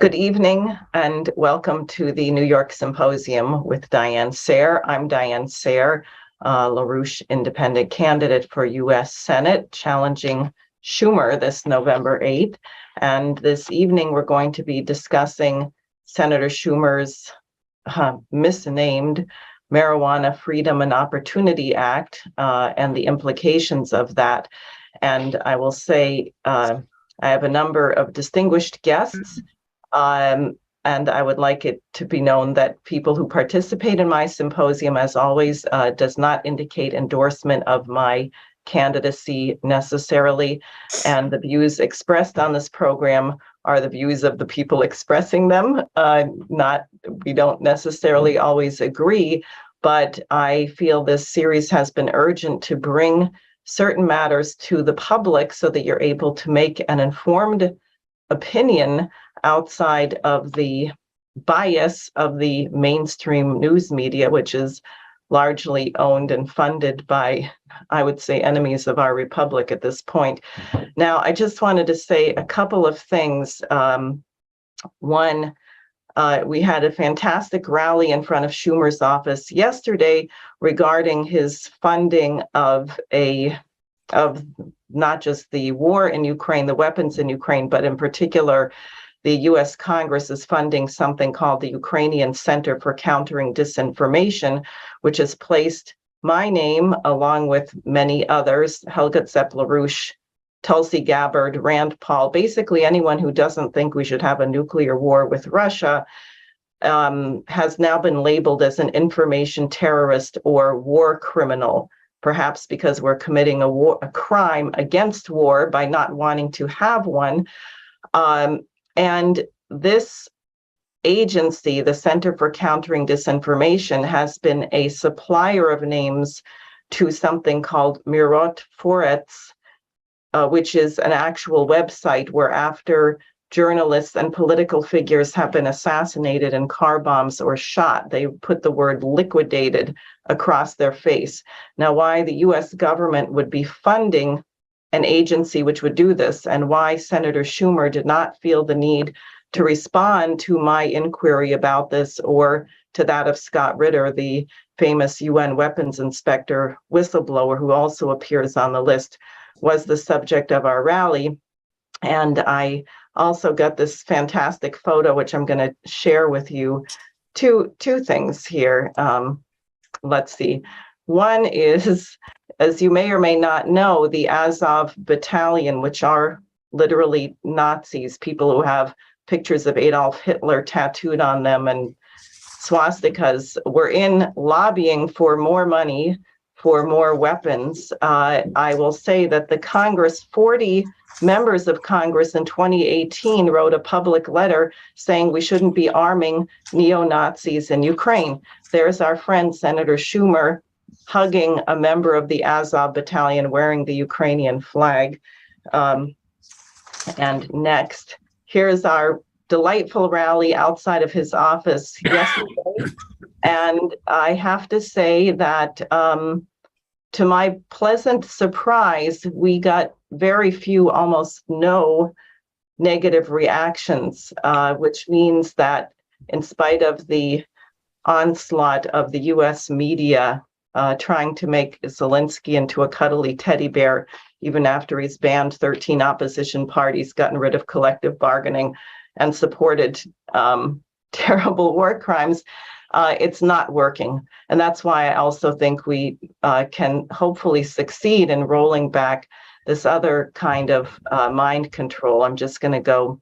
Good evening and welcome to the New York Symposium with Diane Sayre. I'm Diane Sayre, LaRouche independent candidate for U.S. Senate, challenging Schumer this November 8th. And this evening, we're going to be discussing Senator Schumer's misnamed Marijuana Freedom and Opportunity Act and the implications of that. And I will say I have a number of distinguished guests. And I would like it to be known that people who participate in my symposium, as always, does not indicate endorsement of my candidacy necessarily. And the views expressed on this program are the views of the people expressing them. We don't necessarily always agree, but I feel this series has been urgent to bring certain matters to the public so that you're able to make an informed opinion outside of the bias of the mainstream news media, which is largely owned and funded by, I would say, enemies of our republic at this point. Now, I just wanted to say a couple of things. One, we had a fantastic rally in front of Schumer's office yesterday regarding his funding of not just the war in Ukraine, the weapons in Ukraine, but in particular, the U.S. Congress is funding something called the Ukrainian Center for Countering Disinformation, which has placed my name, along with many others, Helga Zepp-LaRouche, Tulsi Gabbard, Rand Paul, basically anyone who doesn't think we should have a nuclear war with Russia, has now been labeled as an information terrorist or war criminal, perhaps because we're committing a crime against war by not wanting to have one. And this agency, the Center for Countering Disinformation, has been a supplier of names to something called Mirot Forets, which is an actual website where after journalists and political figures have been assassinated in car bombs or shot, they put the word liquidated across their face. Now, why the US government would be funding an agency which would do this, and why Senator Schumer did not feel the need to respond to my inquiry about this or to that of Scott Ritter, the famous UN weapons inspector whistleblower who also appears on the list, was the subject of our rally. And I also got this fantastic photo, which I'm going to share with you. Two things here. Let's see. One is, as you may or may not know, the Azov Battalion, which are literally Nazis, people who have pictures of Adolf Hitler tattooed on them and swastikas, were in lobbying for more money, for more weapons. I will say that the Congress, 40 members of Congress in 2018 wrote a public letter saying we shouldn't be arming neo-Nazis in Ukraine. There's our friend Senator Schumer hugging a member of the Azov Battalion wearing the Ukrainian flag. And next, here's our delightful rally outside of his office yesterday. And I have to say that to my pleasant surprise, we got very few, almost no negative reactions, which means that in spite of the onslaught of the US media trying to make Zelensky into a cuddly teddy bear, even after he's banned 13 opposition parties, gotten rid of collective bargaining, and supported terrible war crimes, it's not working. And that's why I also think we can hopefully succeed in rolling back this other kind of mind control. I'm just going to go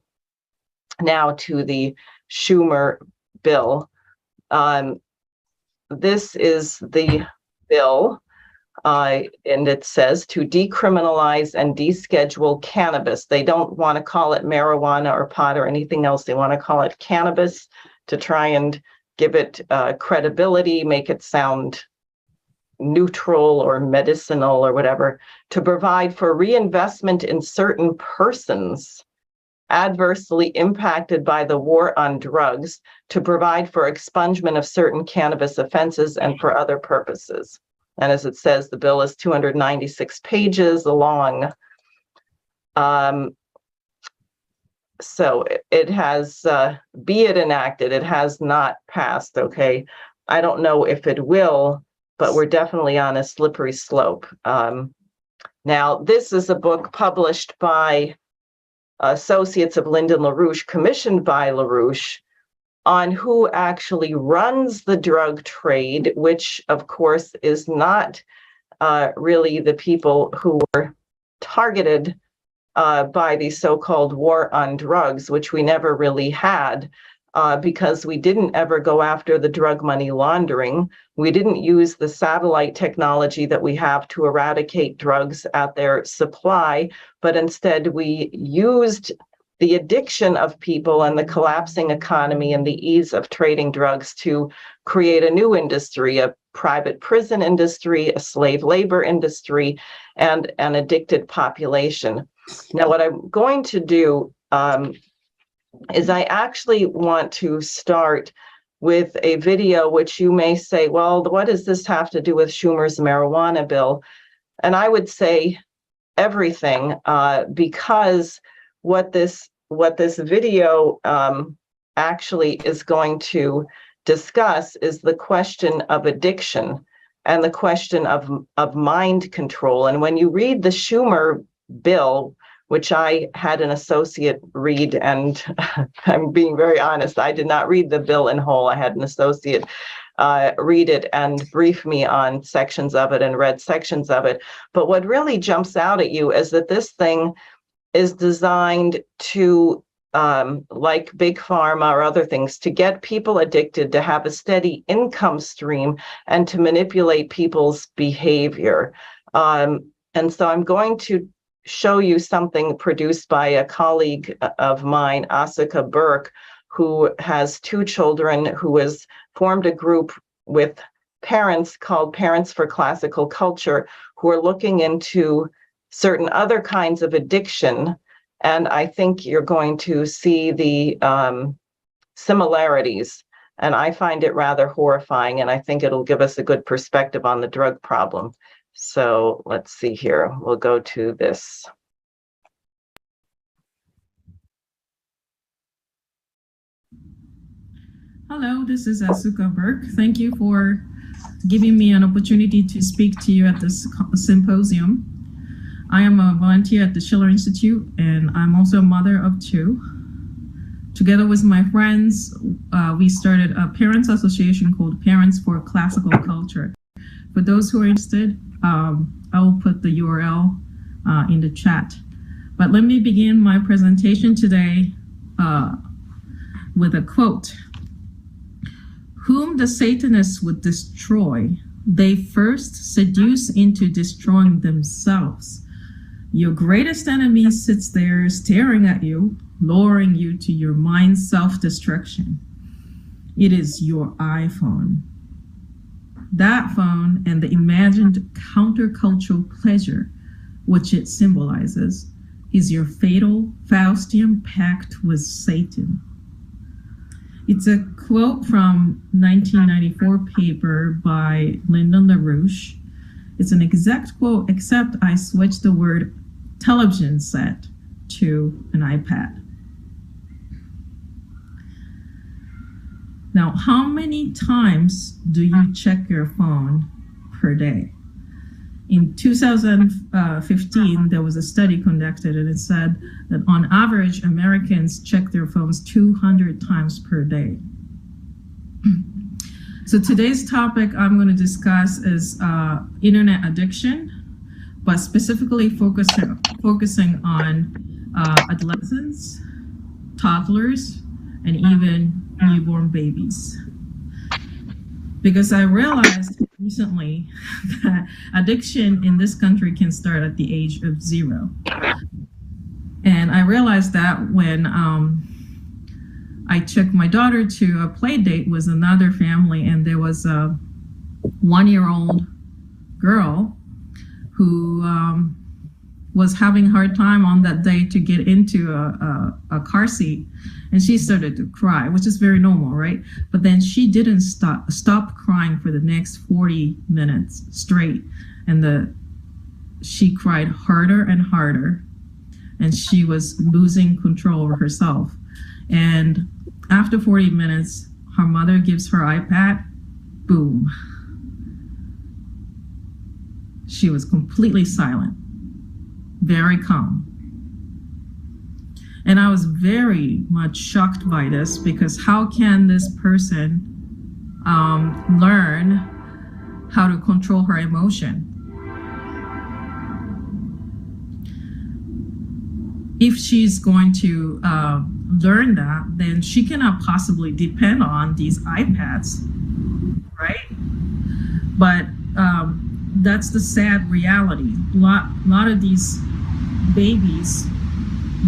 now to the Schumer bill. This is the bill, and it says to decriminalize and deschedule cannabis. They don't want to call it marijuana or pot or anything else. They want to call it cannabis to try and give it credibility, make it sound neutral or medicinal or whatever, to provide for reinvestment in certain persons adversely impacted by the war on drugs, to provide for expungement of certain cannabis offenses and for other purposes. And as it says, the bill is 296 pages long. So it has, be it enacted, it has not passed, okay? I don't know if it will, but we're definitely on a slippery slope. Now, this is a book published by Associates of Lyndon LaRouche, commissioned by LaRouche, on who actually runs the drug trade, which, of course, is not really the people who were targeted by the so-called war on drugs, which we never really had, because we didn't ever go after the drug money laundering. We didn't use the satellite technology that we have to eradicate drugs at their supply, but instead we used the addiction of people and the collapsing economy and the ease of trading drugs to create a new industry, a private prison industry, a slave labor industry, and an addicted population. Now, what I'm going to do is I actually want to start with a video which you may say, well, what does this have to do with Schumer's marijuana bill? And I would say everything, because what this video actually is going to discuss is the question of addiction and the question of mind control. And when you read the Schumer bill, which I had an associate read, and I'm being very honest, I did not read the bill in whole. I had an associate read it and brief me on sections of it and read sections of it. But what really jumps out at you is that this thing is designed to, like Big Pharma or other things, to get people addicted, to have a steady income stream, and to manipulate people's behavior. And so I'm going to show you something produced by a colleague of mine, Asuka Burke, who has 2 children, who has formed a group with parents called Parents for Classical Culture, who are looking into certain other kinds of addiction. And I think you're going to see the similarities. And I find it rather horrifying, and I think it'll give us a good perspective on the drug problem. So let's see here. We'll go to this. Hello, this is Asuka Burke. Thank you for giving me an opportunity to speak to you at this symposium. I am a volunteer at the Schiller Institute, and I'm also a mother of 2. Together with my friends, we started a parents association called Parents for Classical Culture. For those who are interested, I will put the URL in the chat. But let me begin my presentation today with a quote. Whom the Satanists would destroy, they first seduce into destroying themselves. Your greatest enemy sits there staring at you, luring you to your mind's self-destruction. It is your iPhone. That phone and the imagined countercultural pleasure which it symbolizes is your fatal Faustian pact with Satan. It's a quote from 1994 paper by Lyndon LaRouche. It's an exact quote, except I switched the word television set to an iPad. Now, how many times do you check your phone per day? In 2015, there was a study conducted, and it said that on average, Americans check their phones 200 times per day. So today's topic I'm going to discuss is internet addiction, but specifically focusing on adolescents, toddlers, and even newborn babies. Because I realized recently that addiction in this country can start at the age of 0. And I realized that when I took my daughter to a play date with another family, and there was a 1-year-old girl who was having a hard time on that day to get into a car seat, and she started to cry, which is very normal, right? But then she didn't stop crying for the next 40 minutes straight, and she cried harder and harder. and she was losing control over herself. And after 40 minutes, her mother gives her iPad, boom. She was completely silent, very calm. And I was very much shocked by this, because how can this person learn how to control her emotion? If she's going to learn that, then she cannot possibly depend on these iPads, right? But that's the sad reality. A lot of these babies,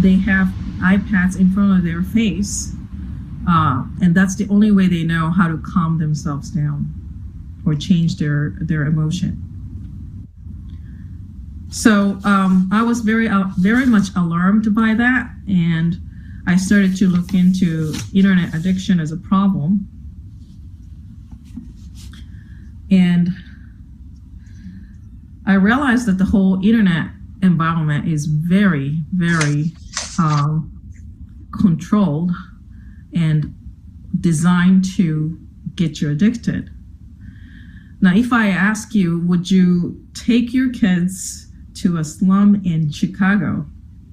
they have iPads in front of their face, and that's the only way they know how to calm themselves down or change their emotion. So I was very much alarmed by that, and I started to look into internet addiction as a problem. And I realized that the whole internet environment is very, very controlled and designed to get you addicted. Now, if I ask you, would you take your kids to a slum in Chicago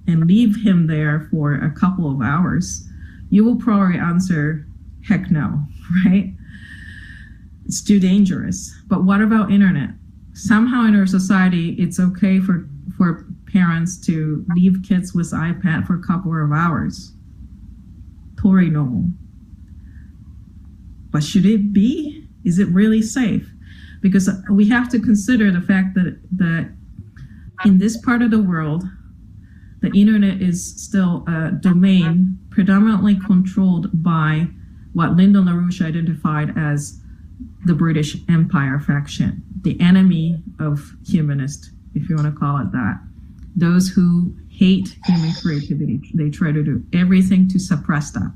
and leave him there for a couple of hours, you will probably answer, heck no, right? It's too dangerous. But what about internet? Somehow in our society, it's okay for parents to leave kids with iPad for a couple of hours. Totally normal. But should it be? Is it really safe? Because we have to consider the fact that in this part of the world, the internet is still a domain predominantly controlled by what Lyndon LaRouche identified as the British Empire faction, the enemy of humanists, if you want to call it that. Those who hate human creativity, they try to do everything to suppress that.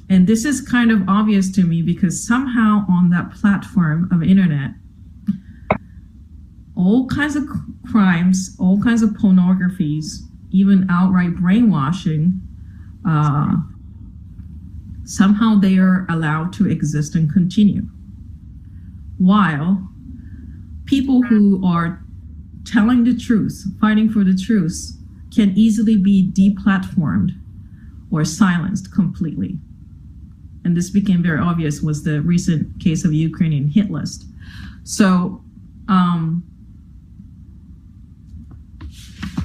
And this is kind of obvious to me, because somehow on that platform of internet, all kinds of crimes, all kinds of pornographies, even outright brainwashing, somehow they are allowed to exist and continue. While people who are telling the truth, fighting for the truth, can easily be deplatformed or silenced completely. And this became very obvious was the recent case of Ukrainian hit list. So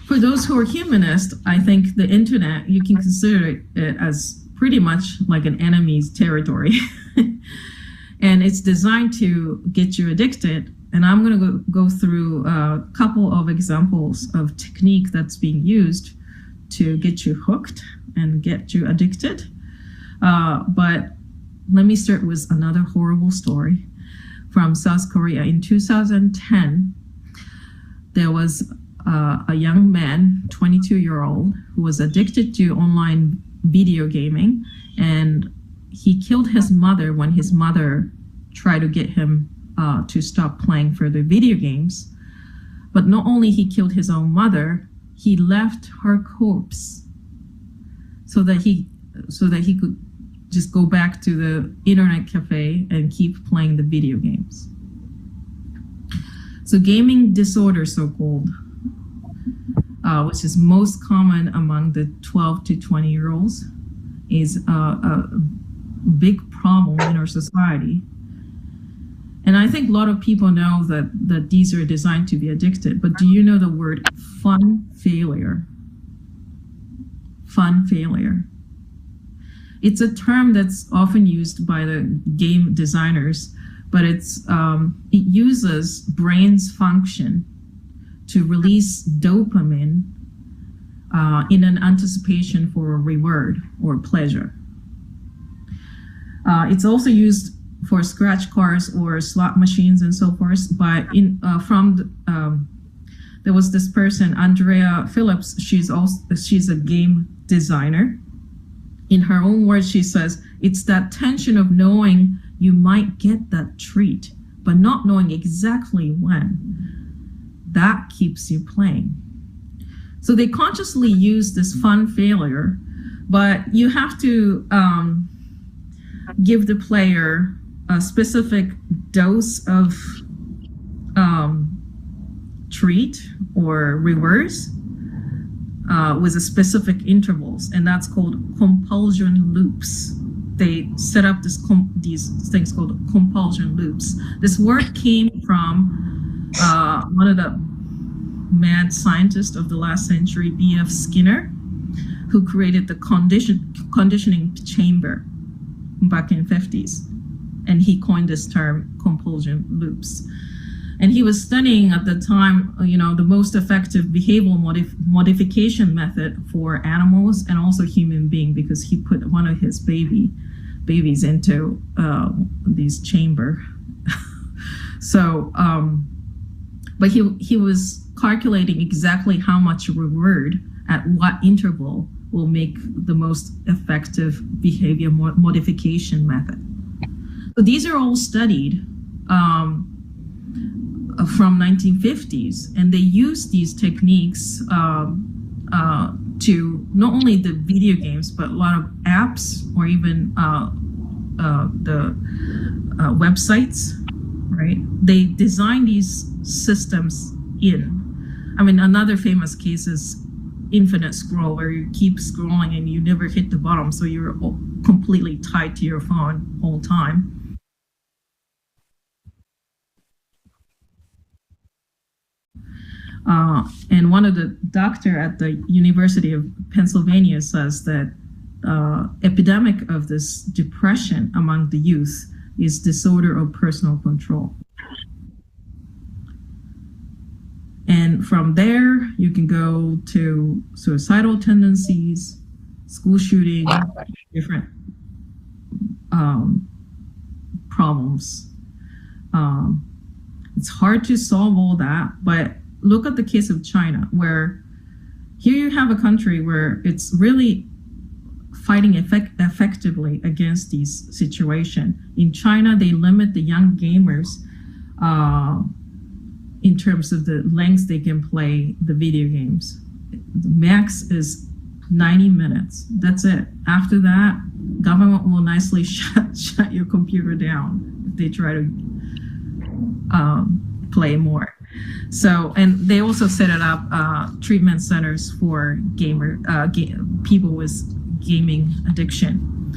for those who are humanists, I think the internet, you can consider it as pretty much like an enemy's territory. And it's designed to get you addicted. And I'm going to go through a couple of examples of technique that's being used to get you hooked and get you addicted. But let me start with another horrible story from South Korea. In 2010, there was a young man, 22-year-old, who was addicted to online video gaming, and he killed his mother when his mother tried to get him to stop playing for the video games. But not only he killed his own mother, he left her corpse so that he could just go back to the internet cafe and keep playing the video games. So gaming disorder, so-called, which is most common among the 12 to 20-year-olds, is a big problem in our society. And I think a lot of people know that these are designed to be addicted, but do you know the word fun failure? Fun failure. It's a term that's often used by the game designers, but it uses brain's function to release dopamine in an anticipation for a reward or pleasure. It's also used for scratch cards or slot machines and so forth. But there was this person, Andrea Phillips. She's a game designer. In her own words, she says, it's that tension of knowing you might get that treat, but not knowing exactly when. That keeps you playing. So they consciously use this fun failure, but you have to give the player a specific dose of treat or reverse with a specific intervals, and that's called compulsion loops. They set up these things called compulsion loops. This word came from one of the mad scientists of the last century, B.F. Skinner, who created the conditioning chamber back in the 50s. And he coined this term, compulsion loops. And he was studying at the time, the most effective behavioral modification method for animals and also human beings, because he put one of his babies into these chamber. So, but he was calculating exactly how much reward at what interval will make the most effective behavior modification method. So these are all studied from 1950s, and they use these techniques to not only the video games, but a lot of apps or even the websites, right? They design these systems in. I mean, another famous case is infinite scroll, where you keep scrolling and you never hit the bottom, so you're completely tied to your phone all the time. And one of the doctor at the University of Pennsylvania says that epidemic of this depression among the youth is disorder of personal control. And from there, you can go to suicidal tendencies, school shooting, different problems. It's hard to solve all that, but look at the case of China, where here you have a country where it's really fighting effectively against these situations. In China, they limit the young gamers in terms of the length they can play the video games. The max is 90 minutes. That's it. After that, government will nicely shut your computer down if they try to play more. So, and they also set it up treatment centers for people with gaming addiction.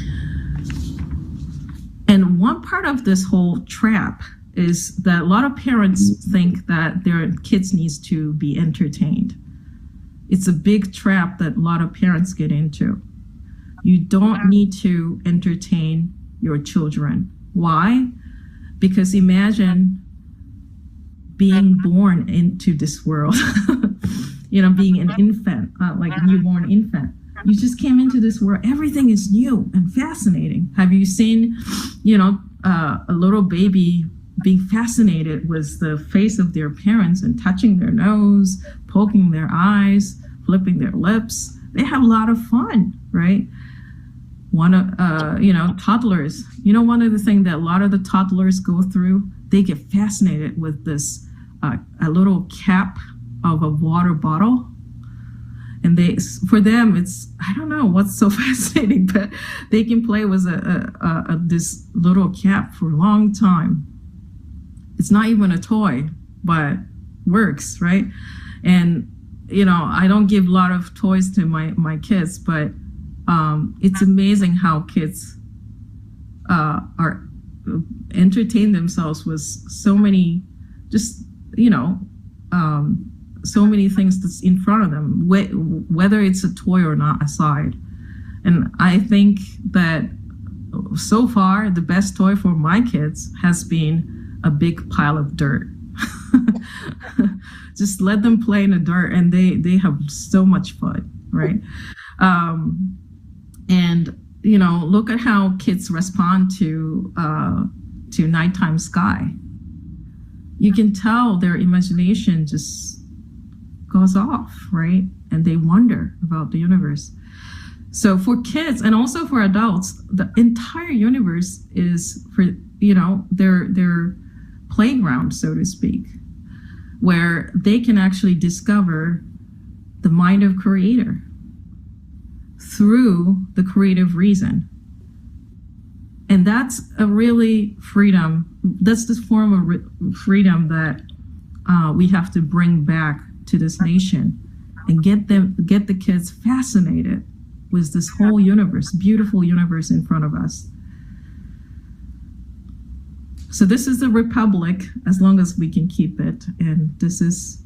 And one part of this whole trap is that a lot of parents think that their kids needs to be entertained. It's a big trap that a lot of parents get into. You don't need to entertain your children. Why? Because imagine being born into this world, being an infant, like a newborn infant. You just came into this world. Everything is new and fascinating. Have you seen, a little baby being fascinated with the face of their parents and touching their nose, poking their eyes, flipping their lips? They have a lot of fun, right? Toddlers, one of the things that a lot of the toddlers go through, they get fascinated with this, a little cap of a water bottle. And for them, it's, I don't know what's so fascinating, but they can play with this little cap for a long time. It's not even a toy, but works, right? And, I don't give a lot of toys to my kids, but it's amazing how kids are entertain themselves with so many, so many things that's in front of them, whether it's a toy or not aside. And I think that so far, the best toy for my kids has been a big pile of dirt. Just let them play in the dirt and they have so much fun, right? And look at how kids respond to nighttime sky. You can tell their imagination just goes off, right? And they wonder about the universe. So for kids and also for adults, the entire universe is for their playground, so to speak, where they can actually discover the mind of creator through the creative reason. And that's a really freedom. That's this form of freedom that we have to bring back to this nation and get the kids fascinated with this whole universe, beautiful universe in front of us. So this is the republic, as long as we can keep it. And this is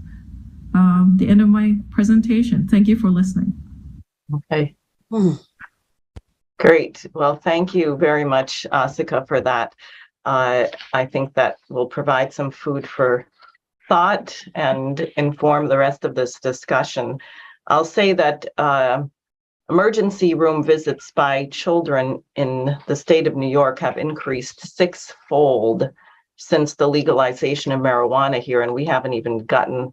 the end of my presentation. Thank you for listening. Okay. Great. Well, thank you very much, Asuka, for that. I think that will provide some food for thought and inform the rest of this discussion. I'll say that emergency room visits by children in the state of New York have increased sixfold since the legalization of marijuana here, and we haven't even gotten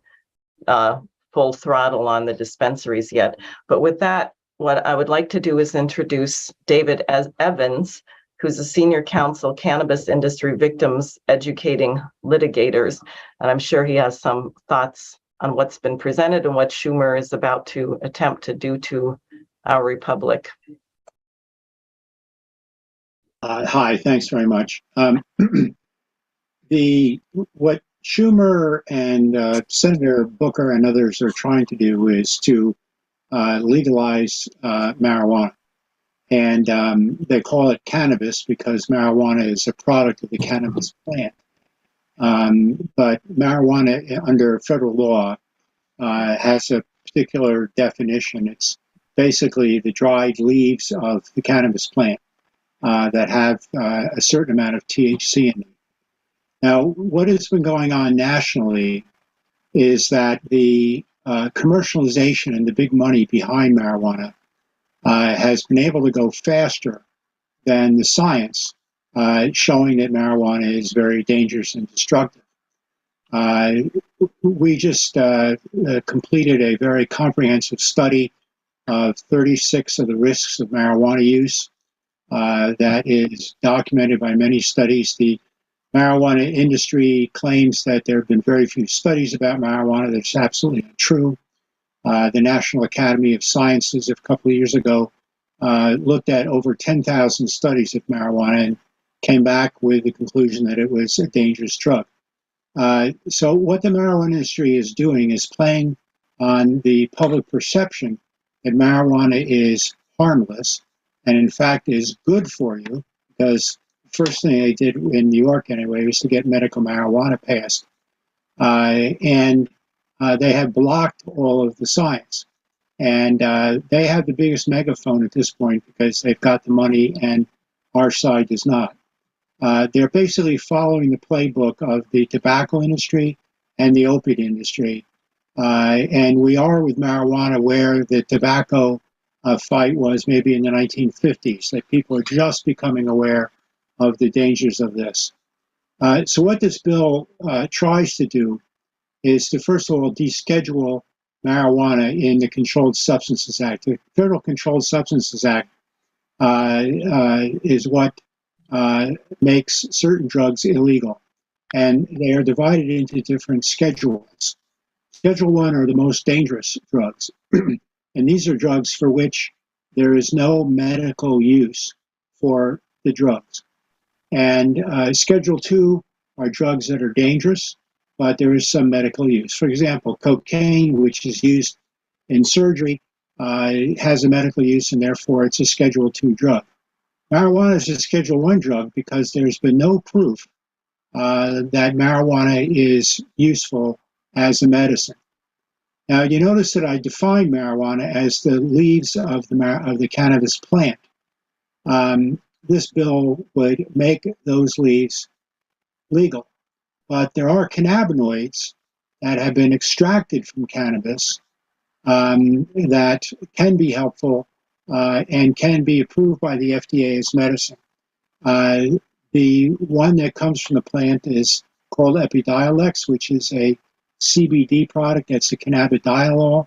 full throttle on the dispensaries yet. But with that, what I would like to do is introduce David Evans, who's a senior counsel, Cannabis Industry Victims Educating Litigators. And I'm sure he has some thoughts on what's been presented and what Schumer is about to attempt to do to our republic. Hi, thanks very much. What Schumer and Senator Booker and others are trying to do is to legalize marijuana. And they call it cannabis because marijuana is a product of the cannabis plant. But marijuana under federal law has a particular definition. It's basically the dried leaves of the cannabis plant that have a certain amount of THC in them. Now, what has been going on nationally is that the commercialization and the big money behind marijuana has been able to go faster than the science, showing that marijuana is very dangerous and destructive. We just completed a very comprehensive study of 36 of the risks of marijuana use that is documented by many studies. The marijuana industry claims that there have been very few studies about marijuana. That's absolutely not true. The National Academy of Sciences a couple of years ago looked at over 10,000 studies of marijuana and came back with the conclusion that it was a dangerous drug. So what the marijuana industry is doing is playing on the public perception that marijuana is harmless and in fact is good for you, because the first thing they did in New York anyway was to get medical marijuana passed. And they have blocked all of the science. And they have the biggest megaphone at this point because they've got the money and our side does not. They're basically following the playbook of the tobacco industry and the opiate industry. And we are with marijuana where the tobacco fight was maybe in the 1950s, that people are just becoming aware of the dangers of this. So what this bill tries to do is to, first of all, deschedule marijuana in the Controlled Substances Act. The Federal Controlled Substances Act is what makes certain drugs illegal. And they are divided into different schedules. Schedule 1 are the most dangerous drugs. And these are drugs for which there is no medical use for the drugs. And Schedule 2 are drugs that are dangerous, but there is some medical use. For example, cocaine, which is used in surgery, has a medical use, and therefore it's a Schedule 2 drug. Marijuana is a Schedule 1 drug because there's been no proof that marijuana is useful as a medicine. Now, you notice that I define marijuana as the leaves of the cannabis plant. This bill would make those leaves legal. But there are cannabinoids that have been extracted from cannabis that can be helpful and can be approved by the FDA as medicine. The one that comes from the plant is called Epidiolex, which is a CBD product. That's a cannabidiol.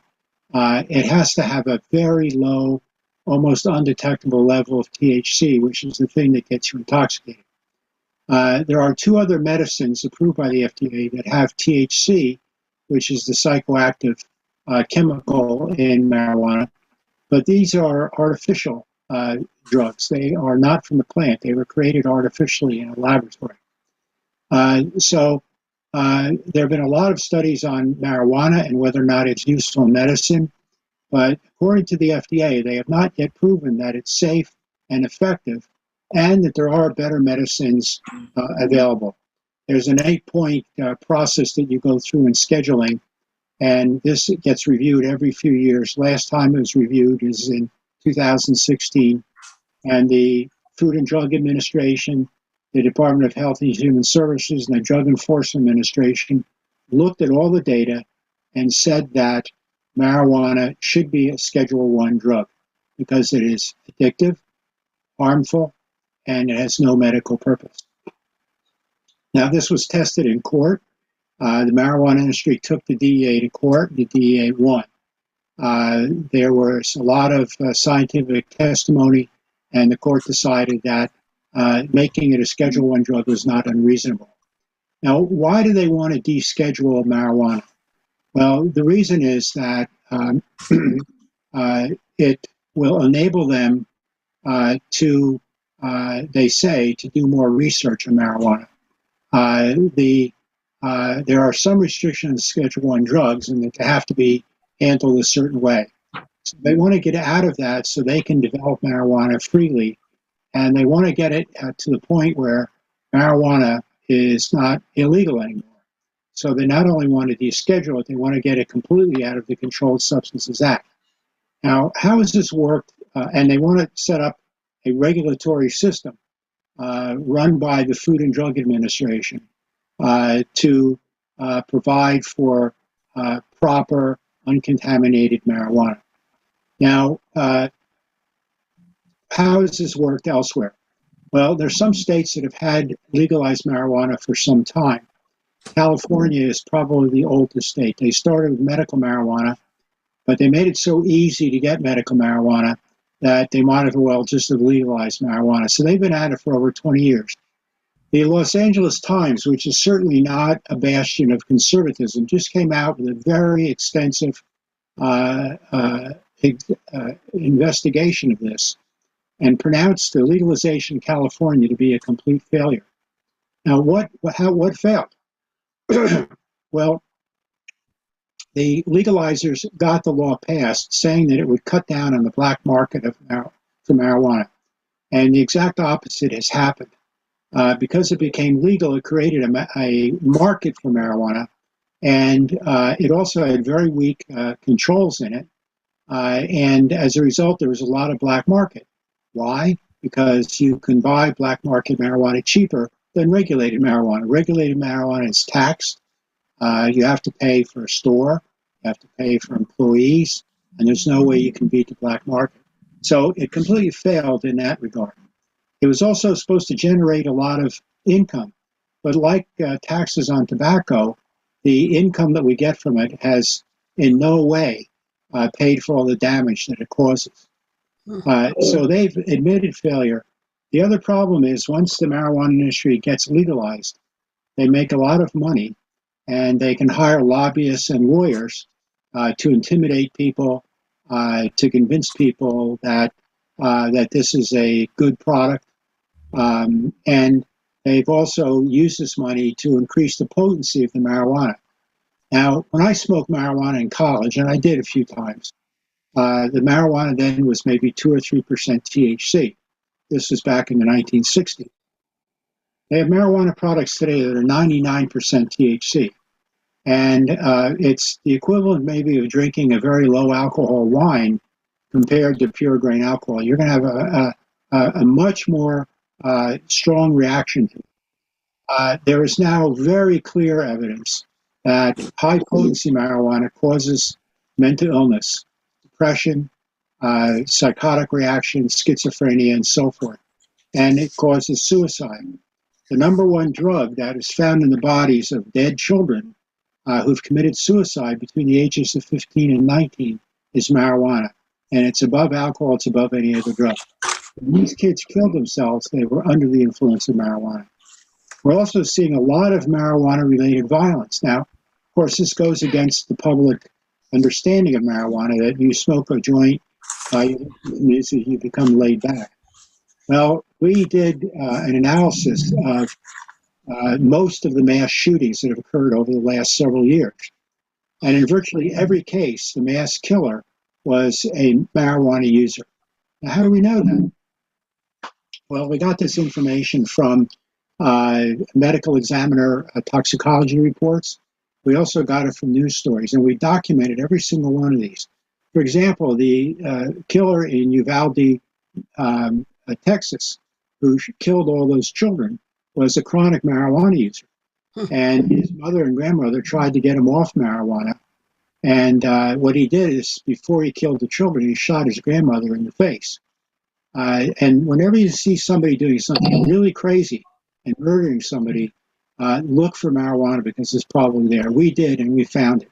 It has to have a very low, almost undetectable level of THC, which is the thing that gets you intoxicated. There are 2 other medicines approved by the FDA that have THC, which is the psychoactive chemical in marijuana, but these are artificial drugs. They are not from the plant. They were created artificially in a laboratory. So there have been a lot of studies on marijuana and whether or not it's useful in medicine, but according to the FDA, they have not yet proven that it's safe and effective and that there are better medicines available. There's an 8-point process that you go through in scheduling, and this gets reviewed every few years. Last time it was reviewed is in 2016, and the Food and Drug Administration, the Department of Health and Human Services, and the Drug Enforcement Administration looked at all the data and said that marijuana should be a Schedule I drug because it is addictive, harmful, and it has no medical purpose. Now, this was tested in court. The marijuana industry took the DEA to court. The DEA won. There was a lot of scientific testimony, and the court decided that making it a Schedule I drug was not unreasonable. Now, why do they want to deschedule marijuana? Well, the reason is that it will enable them to, they say, to do more research on marijuana. There are some restrictions on Schedule I drugs, and that they have to be handled a certain way. So they want to get out of that so they can develop marijuana freely, and they want to get it to the point where marijuana is not illegal anymore. So they not only want to deschedule it, they want to get it completely out of the Controlled Substances Act. Now, how has this worked? And they want to set up a regulatory system run by the Food and Drug Administration to provide for proper, uncontaminated marijuana. Now, how has this worked elsewhere? Well, there's some states that have had legalized marijuana for some time. California is probably the oldest state. They started with medical marijuana, but they made it so easy to get medical marijuana that they might as well just have legalized marijuana. So they've been at it for over 20 years. The Los Angeles Times, which is certainly not a bastion of conservatism, just came out with a very extensive investigation of this and pronounced the legalization in California to be a complete failure. Now, what failed? Well, the legalizers got the law passed saying that it would cut down on the black market for marijuana. And the exact opposite has happened. Because it became legal, it created a market for marijuana. And it also had very weak controls in it. And as a result, there was a lot of black market. Why? Because you can buy black market marijuana cheaper than regulated marijuana. Regulated marijuana is taxed. You have to pay for a store. You have to pay for employees. And there's no way you can beat the black market. So it completely failed in that regard. It was also supposed to generate a lot of income. But like taxes on tobacco, the income that we get from it has in no way paid for all the damage that it causes. So they've admitted failure. The other problem is once the marijuana industry gets legalized, they make a lot of money, and they can hire lobbyists and lawyers to intimidate people, to convince people that that this is a good product. And they've also used this money to increase the potency of the marijuana. Now, when I smoked marijuana in college, and I did a few times, the marijuana then was maybe 2 or 3% THC. This was back in the 1960s. They have marijuana products today that are 99% THC. And it's the equivalent maybe of drinking a very low alcohol wine compared to pure grain alcohol. You're going to have a much more strong reaction to it. There is now very clear evidence that high potency marijuana causes mental illness, depression, psychotic reactions, schizophrenia, and so forth. And it causes suicide. The number one drug that is found in the bodies of dead children who've committed suicide between the ages of 15 and 19 is marijuana. And it's above alcohol, it's above any other drug. When these kids killed themselves, they were under the influence of marijuana. We're also seeing a lot of marijuana-related violence. Now, of course, this goes against the public understanding of marijuana that you smoke a joint, you become laid back. Well, we did an analysis of most of the mass shootings that have occurred over the last several years. And in virtually every case, the mass killer was a marijuana user. Now, how do we know that? Well, we got this information from medical examiner toxicology reports. We also got it from news stories, and we documented every single one of these. For example, the killer in Uvalde, Texas, who killed all those children, was a chronic marijuana user. And his mother and grandmother tried to get him off marijuana. And what he did is, before he killed the children, he shot his grandmother in the face. And whenever you see somebody doing something really crazy and murdering somebody, look for marijuana because it's probably there. We did, and we found it.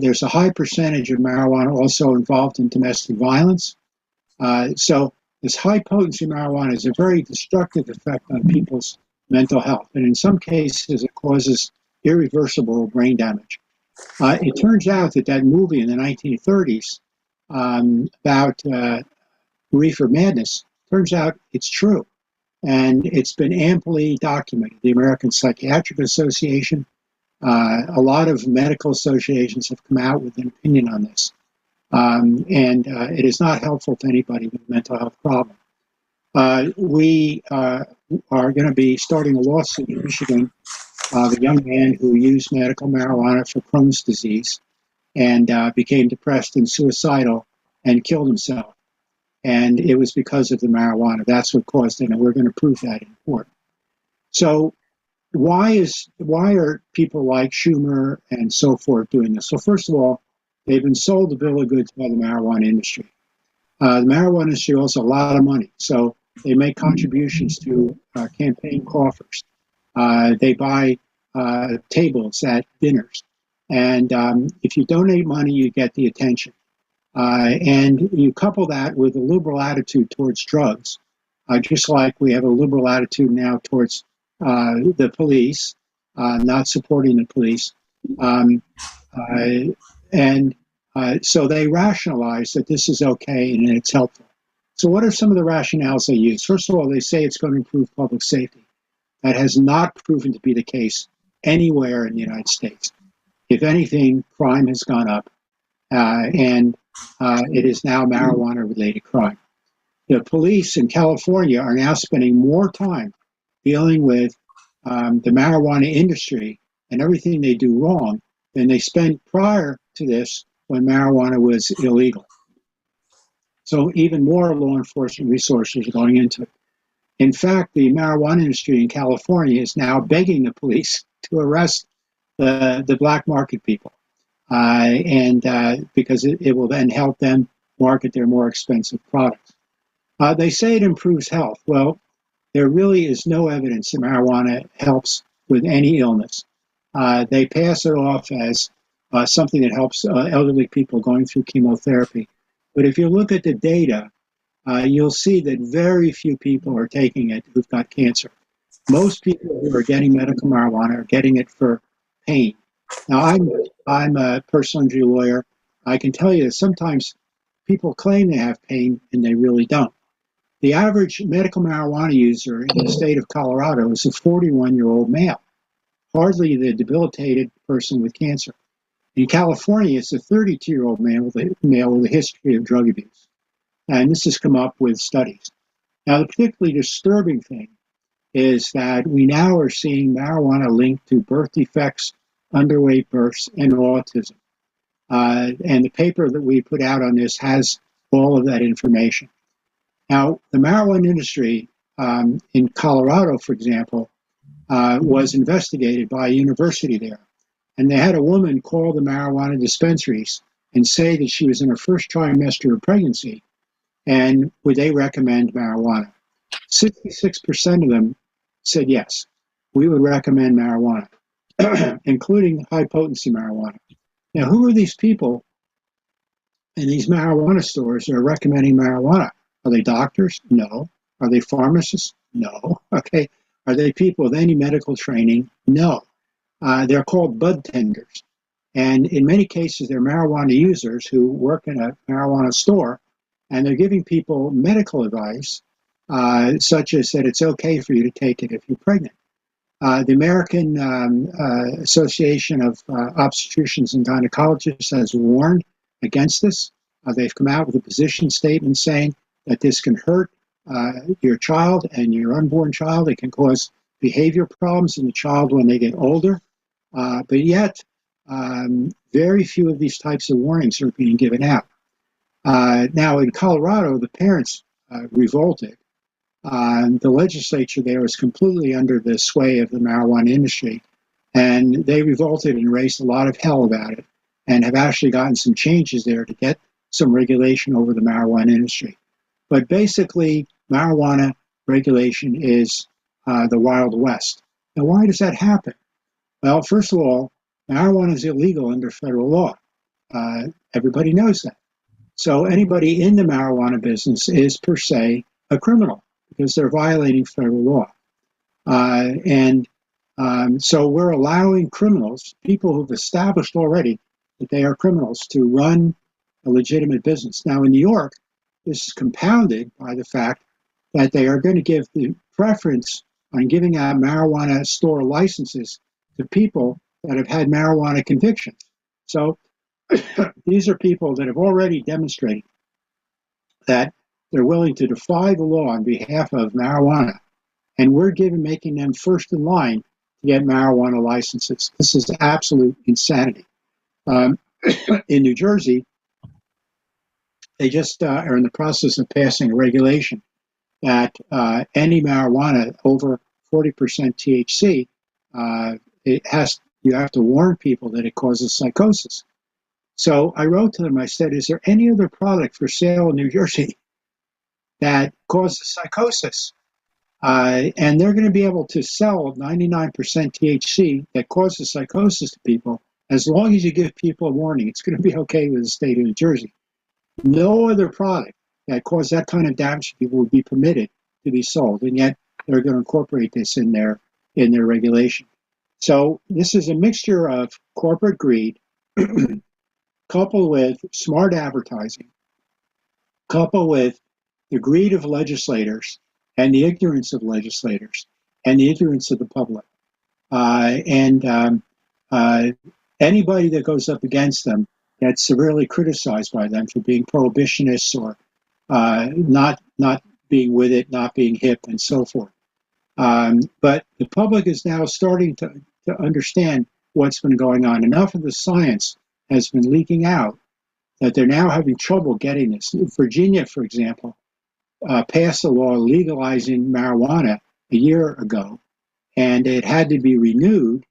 There's a high percentage of marijuana also involved in domestic violence. So this high potency marijuana has a very destructive effect on people's mental health. And in some cases, it causes irreversible brain damage. It turns out that movie in the 1930s about reefer madness, turns out it's true. And it's been amply documented. The American Psychiatric Association, a lot of medical associations have come out with an opinion on this. And it is not helpful to anybody with a mental health problem. We are going to be starting a lawsuit in Michigan of a young man who used medical marijuana for Crohn's disease and became depressed and suicidal and killed himself. And it was because of the marijuana. That's what caused it, and we're going to prove that in court. So why are people like Schumer and so forth doing this? So first of all, they've been sold a bill of goods by the marijuana industry. The marijuana industry owes a lot of money, so they make contributions to campaign coffers. They buy tables at dinners. And if you donate money, you get the attention. And you couple that with a liberal attitude towards drugs, just like we have a liberal attitude now towards the police, not supporting the police. So they rationalize that this is okay and it's helpful. So what are some of the rationales they use? First of all, they say it's going to improve public safety. That has not proven to be the case anywhere in the United States. If anything, crime has gone up, and it is now marijuana-related crime. The police in California are now spending more time dealing with the marijuana industry and everything they do wrong than they spent prior to this when marijuana was illegal. So even more law enforcement resources are going into it. In fact, the marijuana industry in California is now begging the police to arrest the black market people. Because it will then help them market their more expensive products. They say it improves health. Well, there really is no evidence that marijuana helps with any illness. They pass it off as something that helps elderly people going through chemotherapy. But if you look at the data, you'll see that very few people are taking it who've got cancer. Most people who are getting medical marijuana are getting it for pain. Now, I'm a personal injury lawyer. I can tell you that sometimes people claim they have pain and they really don't. The average medical marijuana user in the state of Colorado is a 41-year-old male, hardly the debilitated person with cancer. In California, it's a 32-year-old male with a history of drug abuse. And this has come up with studies. Now, the particularly disturbing thing is that we now are seeing marijuana linked to birth defects, underweight births, and autism. And the paper that we put out on this has all of that information. Now, the marijuana industry in Colorado, for example, was investigated by a university there. And they had a woman call the marijuana dispensaries and say that she was in her first trimester of pregnancy, and would they recommend marijuana? 66% of them said yes, we would recommend marijuana, including high-potency marijuana. Now, who are these people in these marijuana stores that are recommending marijuana? Are they doctors? No. Are they pharmacists? No. Okay. Are they people with any medical training? No. They're called bud tenders. And in many cases, they're marijuana users who work in a marijuana store, and they're giving people medical advice, such as that it's okay for you to take it if you're pregnant. The American Association of Obstetricians and Gynecologists has warned against this. They've come out with a position statement saying that this can hurt your child and your unborn child. It can cause behavior problems in the child when they get older. But yet, very few of these types of warnings are being given out. Now, in Colorado, the parents revolted. The legislature there was completely under the sway of the marijuana industry, and they revolted and raised a lot of hell about it, and have actually gotten some changes there to get some regulation over the marijuana industry. But basically, marijuana regulation is the Wild West. Now, why does that happen? Well, first of all, marijuana is illegal under federal law. Everybody knows that. So anybody in the marijuana business is per se a criminal because they're violating federal law. So we're allowing criminals, people who've established already that they are criminals, to run a legitimate business. Now in New York, this is compounded by the fact that they are going to give the preference on giving out marijuana store licenses to people that have had marijuana convictions. So these are people that have already demonstrated that they're willing to defy the law on behalf of marijuana, and we're making them first in line to get marijuana licenses. This is absolute insanity. In New Jersey, they just are in the process of passing a regulation that any marijuana over 40% THC, you have to warn people that it causes psychosis. So I wrote to them, I said, is there any other product for sale in New Jersey that causes psychosis? And they're going to be able to sell 99% THC that causes psychosis to people as long as you give people a warning. It's going to be okay with the state of New Jersey. No other product that causes that kind of damage to people would be permitted to be sold, and yet they're going to incorporate this in their regulation. So this is a mixture of corporate greed coupled with smart advertising, coupled with the greed of legislators and the ignorance of legislators and the ignorance of the public. Anybody that goes up against them gets severely criticized by them for being prohibitionists or not being with it, not being hip, and so forth. But the public is now starting to understand what's been going on. Enough of the science has been leaking out that they're now having trouble getting this. Virginia, for example, passed a law legalizing marijuana a year ago, and it had to be renewed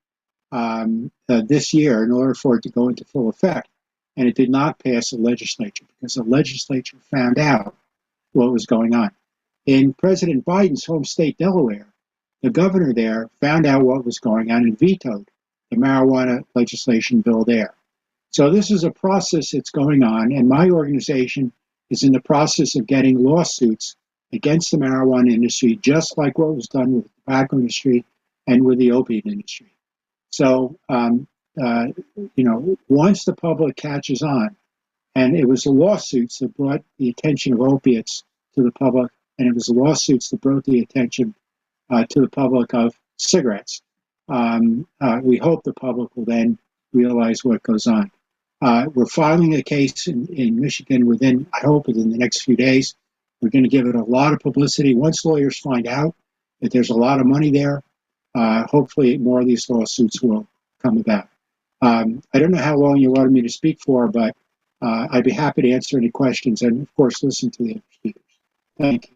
this year in order for it to go into full effect. And it did not pass the legislature because the legislature found out what was going on. In President Biden's home state, Delaware, the governor there found out what was going on and vetoed the marijuana legislation bill there. So this is a process that's going on, and my organization is in the process of getting lawsuits against the marijuana industry, just like what was done with the tobacco industry and with the opiate industry. So, once the public catches on, and it was the lawsuits that brought the attention of opiates to the public, and it was the lawsuits that brought the attention to the public of cigarettes. We hope the public will then realize what goes on. We're filing a case in Michigan I hope within the next few days. We're going to give it a lot of publicity. Once lawyers find out that there's a lot of money there, hopefully more of these lawsuits will come about. I don't know how long you wanted me to speak for, but I'd be happy to answer any questions and, of course, listen to the other speakers. Thank you.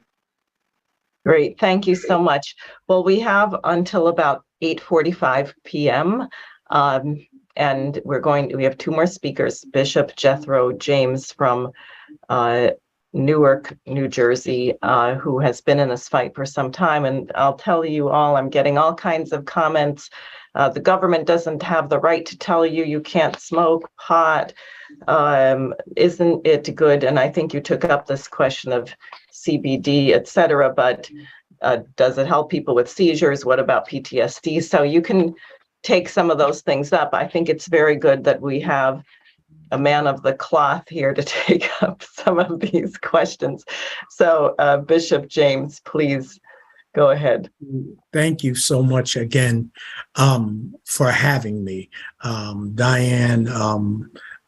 Great. Thank you so much. Well, we have until about 8:45 p.m. And we have two more speakers, Bishop Jethro James from Newark, New Jersey, who has been in this fight for some time. And I'll tell you all, I'm getting all kinds of comments. The government doesn't have the right to tell you you can't smoke pot. Isn't it good? And I think you took up this question of CBD, et cetera, but does it help people with seizures? What about PTSD? So you can take some of those things up. I think it's very good that we have a man of the cloth here to take up some of these questions. So Bishop James, please go ahead. Thank you so much again for having me. Diane,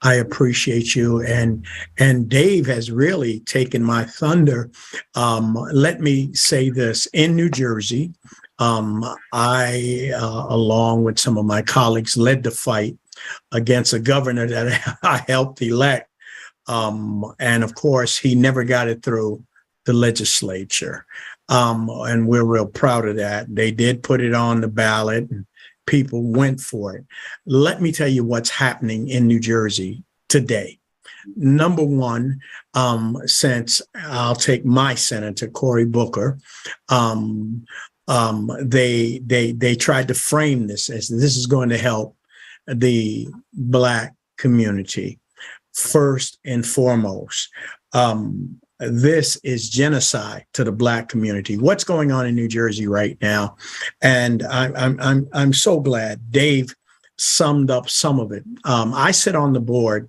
I appreciate you. And Dave has really taken my thunder. Let me say this. In New Jersey, I, along with some of my colleagues, led the fight against a governor that I helped elect. And of course, he never got it through the legislature. And we're real proud of that. They did put it on the ballot and people went for it. Let me tell you what's happening in New Jersey today. Number one, since I'll take my senator, Cory Booker, they tried to frame this as this is going to help the Black community. First and foremost, this is genocide to the Black community. What's going on in New Jersey right now? And I'm so glad Dave summed up some of it. I sit on the board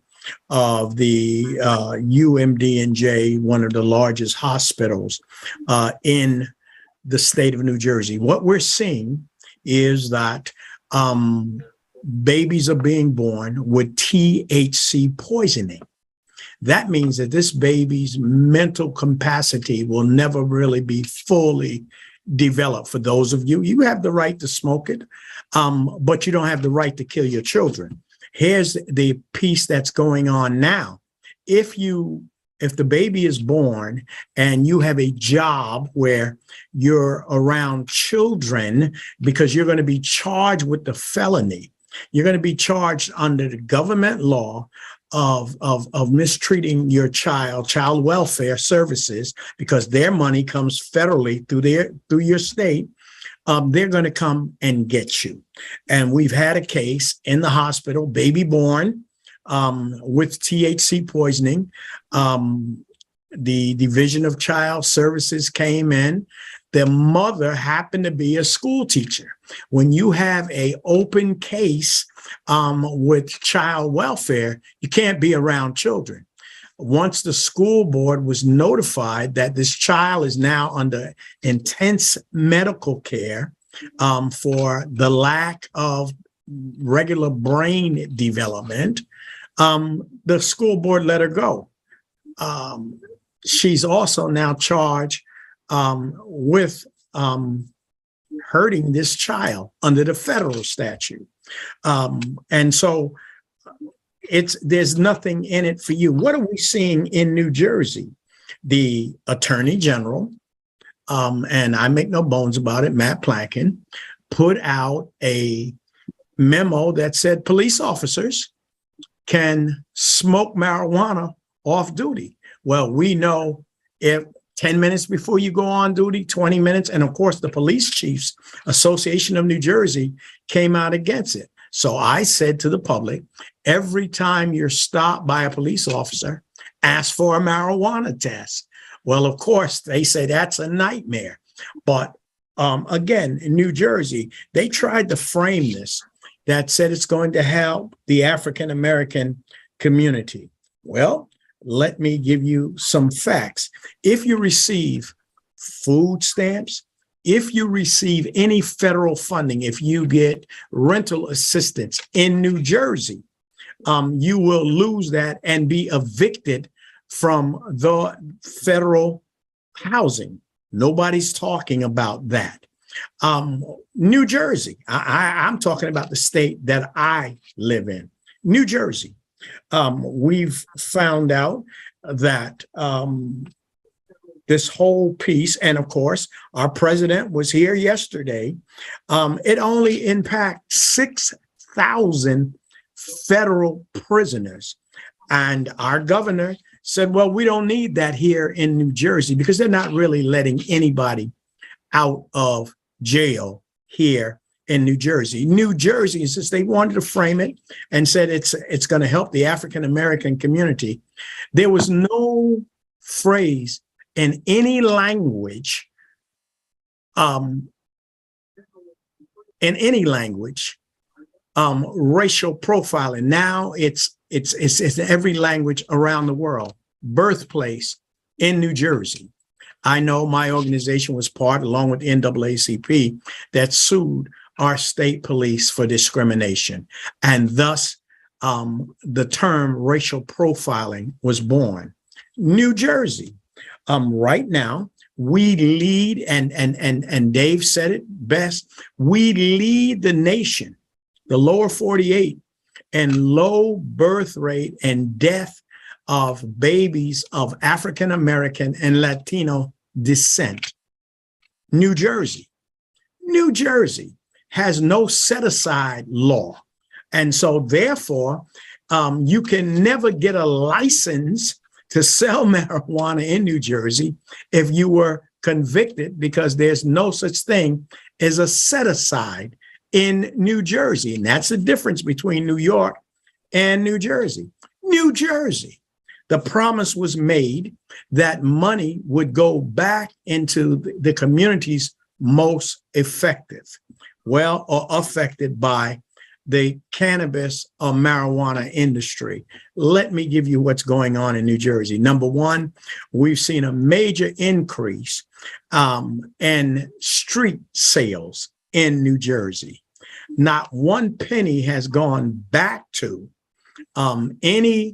of the UMDNJ, one of the largest hospitals in the state of New Jersey. What we're seeing is that babies are being born with THC poisoning. That means that this baby's mental capacity will never really be fully developed. For those of you, you have the right to smoke it, but you don't have the right to kill your children. Here's the piece that's going on now. If the baby is born and you have a job where you're around children, because you're going to be charged with the felony, you're going to be charged under the government law of mistreating your child welfare services, because their money comes federally through your state. They're going to come and get you. And we've had a case in the hospital, baby born with THC poisoning. The Division of Child Services came in. The mother happened to be a school teacher. When you have an open case with child welfare, you can't be around children. Once the school board was notified that this child is now under intense medical care for the lack of regular brain development, the school board let her go. She's also now charged with hurting this child under the federal statute. And so there's nothing in it for you. What are we seeing in New Jersey? The Attorney General, and I make no bones about it, Matt Plankin, put out a memo that said police officers can smoke marijuana off duty. Well, we know if 10 minutes before you go on duty, 20 minutes, and of course the Police Chiefs Association of New Jersey came out against it. So I said to the public, every time you're stopped by a police officer, ask for a marijuana test. Well, of course, they say that's a nightmare. But again, in New Jersey, they tried to frame this that said it's going to help the African-American community. Well, let me give you some facts. If you receive food stamps, if you receive any federal funding, if you get rental assistance in New Jersey, you will lose that and be evicted from the federal housing. Nobody's talking about that. New Jersey, I'm talking about the state that I live in, New Jersey. We've found out that this whole piece, and of course, our president was here yesterday, it only impacts 6,000 federal prisoners. And our governor said, well, we don't need that here in New Jersey because they're not really letting anybody out of jail here in New Jersey. New Jersey, since they wanted to frame it and said it's going to help the African-American community, there was no phrase in any language, racial profiling. Now it's in every language around the world. Birthplace in New Jersey. I know my organization was part, along with the NAACP, that sued our state police for discrimination. And thus, the term racial profiling was born. New Jersey, right now, we lead, and Dave said it best, we lead the nation, the lower 48, in low birth rate and death of babies of African American and Latino descent. New Jersey has no set-aside law. And so therefore, you can never get a license to sell marijuana in New Jersey if you were convicted, because there's no such thing as a set-aside in New Jersey. And that's the difference between New York and New Jersey. New Jersey, the promise was made that money would go back into the communities most effective, or affected by the cannabis or marijuana industry. Let me give you what's going on in New Jersey. Number one, we've seen a major increase in street sales in New Jersey. Not one penny has gone back to any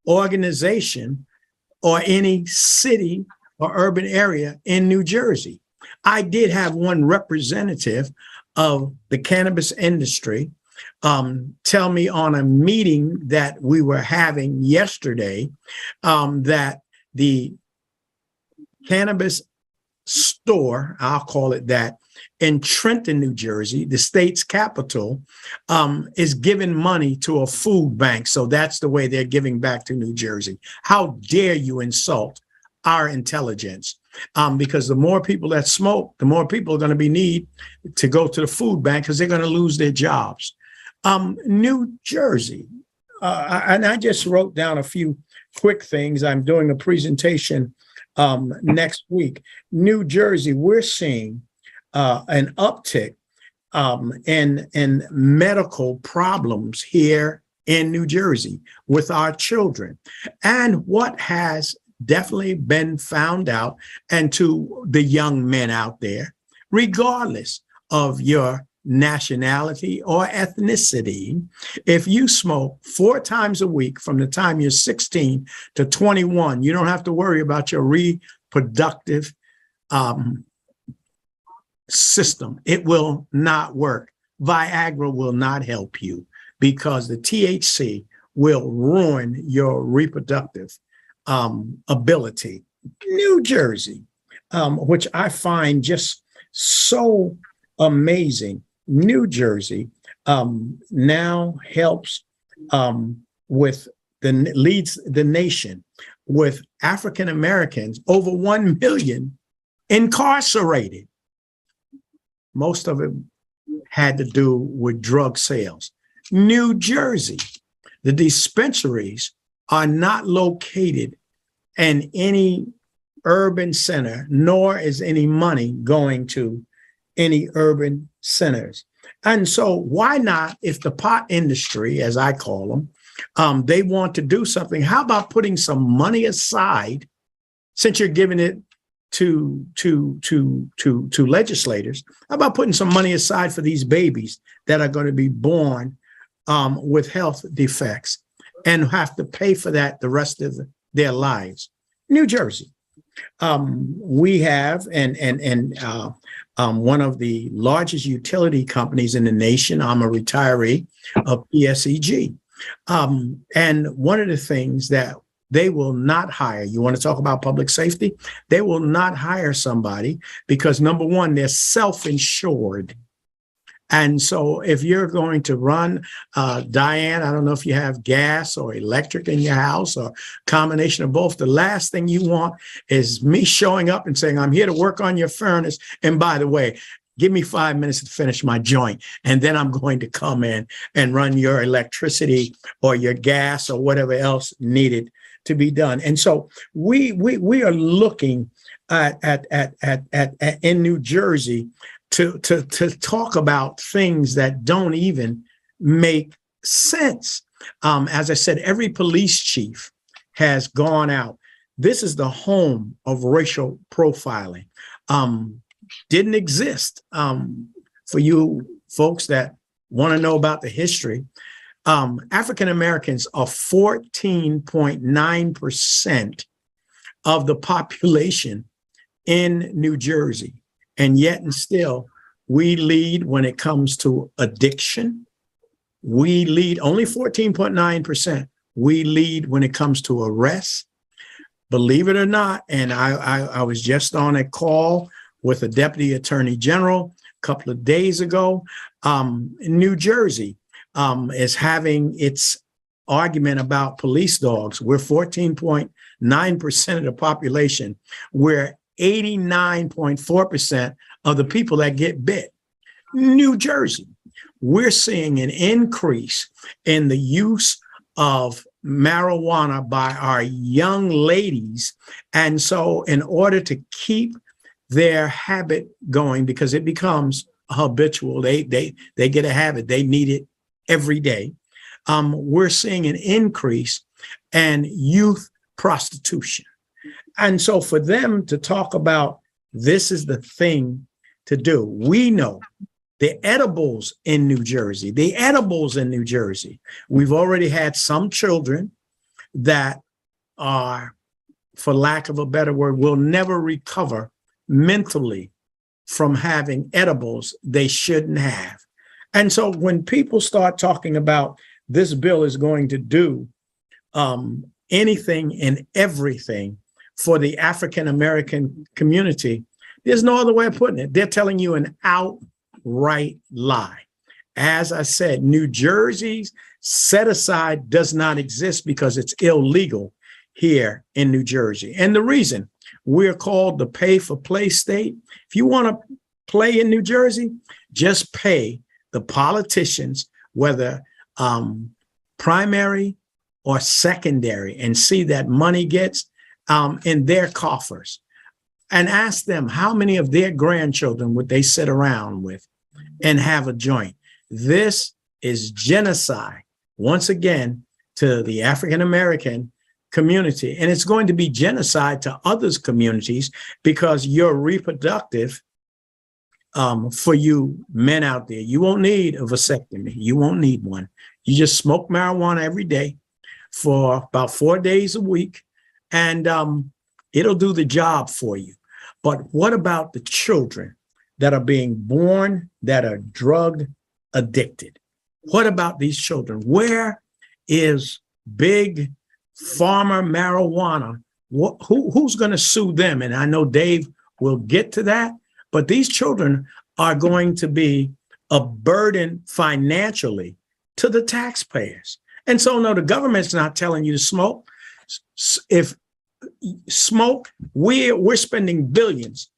organization or any city or urban area in New Jersey. I did have one representative of the cannabis industry tell me on a meeting that we were having yesterday that the cannabis store, I'll call it that, in Trenton, New Jersey, the state's capital, is giving money to a food bank. So that's the way they're giving back to New Jersey. How dare you insult our intelligence? Because the more people that smoke, the more people are going to be need to go to the food bank because they're going to lose their jobs. New Jersey, and I just wrote down a few quick things. I'm doing a presentation next week. New Jersey, we're seeing an uptick in medical problems here in New Jersey with our children. And what has definitely been found out, and to the young men out there, regardless of your nationality or ethnicity, if you smoke 4 times a week from the time you're 16 to 21, you don't have to worry about your reproductive system. It will not work. Viagra will not help you because the THC will ruin your reproductive ability. New Jersey, which I find just so amazing. New Jersey now helps leads the nation with African Americans, over 1 million incarcerated. Most of it had to do with drug sales. New Jersey, the dispensaries are not located in any urban center, nor is any money going to any urban centers. And so why not, if the pot industry, as I call them, they want to do something, how about putting some money aside, since you're giving it to legislators, how about putting some money aside for these babies that are going to be born with health defects and have to pay for that the rest of their lives? New Jersey, we have one of the largest utility companies in the nation. I'm a retiree of PSEG. And one of the things that they will not hire, you want to talk about public safety? They will not hire somebody because, number one, they're self-insured. And so if you're going to run, Diane, I don't know if you have gas or electric in your house or combination of both, the last thing you want is me showing up and saying, I'm here to work on your furnace. And by the way, give me 5 minutes to finish my joint. And then I'm going to come in and run your electricity or your gas or whatever else needed to be done. And so we are looking at in New Jersey to talk about things that don't even make sense. As I said, every police chief has gone out. This is the home of racial profiling. Didn't exist. For you folks that want to know about the history, African Americans are 14.9% of the population in New Jersey. And yet and still, we lead when it comes to addiction. We lead only 14.9%. We lead when it comes to arrests. Believe it or not, and I was just on a call with a deputy attorney general a couple of days ago. New Jersey is having its argument about police dogs. We're 14.9% of the population. We're 89.4% of the people that get bit. New Jersey, we're seeing an increase in the use of marijuana by our young ladies. And so in order to keep their habit going, because it becomes habitual, they get a habit, they need it every day. We're seeing an increase in youth prostitution. And so for them to talk about this is the thing to do, we know the edibles in New Jersey, we've already had some children that are, for lack of a better word, will never recover mentally from having edibles they shouldn't have. And so when people start talking about this bill is going to do anything and everything for the African American community, there's no other way of putting it. They're telling you an outright lie. As I said, New Jersey's set aside does not exist because it's illegal here in New Jersey. And the reason we're called the pay for play state, if you want to play in New Jersey, just pay the politicians, whether primary or secondary, and see that money gets in their coffers, and ask them how many of their grandchildren would they sit around with and have a joint. This is genocide, once again, to the African American community. And it's going to be genocide to others communities, because you're reproductive for you men out there. You won't need a vasectomy. You won't need one. You just smoke marijuana every day for about 4 days a week, and it'll do the job for you. But what about the children that are being born that are drug addicted? What about these children? Where is big pharma marijuana? Who's going to sue them? And I know Dave will get to that, but these children are going to be a burden financially to the taxpayers. And so, no, the government's not telling you to smoke. If smoke, we're spending billions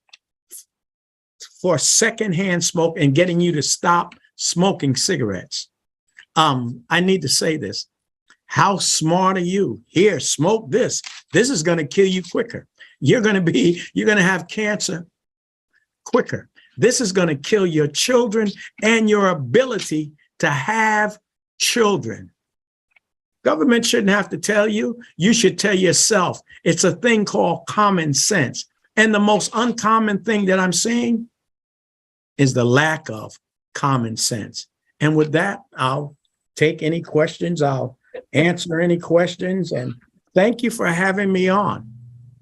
for secondhand smoke and getting you to stop smoking cigarettes. I need to say this. How smart are you? Here, smoke this. This is going to kill you quicker. You're going to have cancer quicker. This is going to kill your children and your ability to have children. Government shouldn't have to tell you. You should tell yourself. It's a thing called common sense. And the most uncommon thing that I'm seeing is the lack of common sense. And with that, I'll take any questions. I'll answer any questions. And thank you for having me on.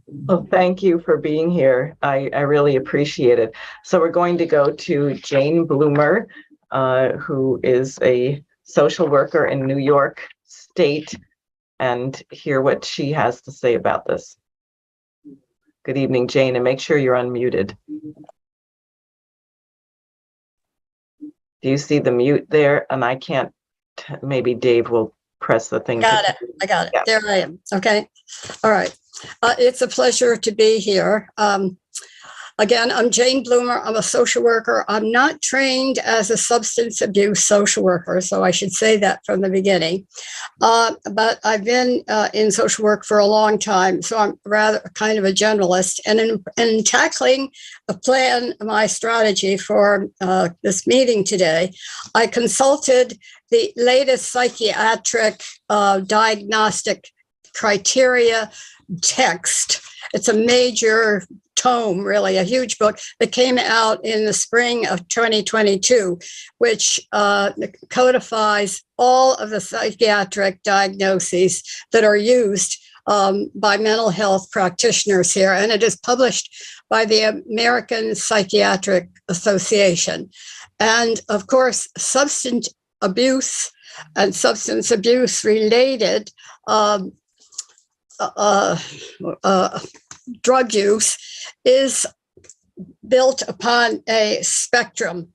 Well, thank you for being here. I really appreciate it. So we're going to go to Jane Bloomer, who is a social worker in New York State, and hear what she has to say about this. Good evening, Jane, and make sure you're unmuted. Do you see the mute there? And I can't, maybe Dave will press the thing. I got it. Yeah. There I am. Okay. All right. It's a pleasure to be here. Again, I'm Jane Bloomer. I'm a social worker. I'm not trained as a substance abuse social worker, so I should say that from the beginning. But I've been in social work for a long time, so I'm rather kind of a generalist. And in tackling my strategy for this meeting today, I consulted the latest psychiatric diagnostic criteria text. It's a major tome, really, a huge book that came out in the spring of 2022, which codifies all of the psychiatric diagnoses that are used by mental health practitioners here. And it is published by the American Psychiatric Association. And of course, substance abuse and substance abuse related drug use is built upon a spectrum.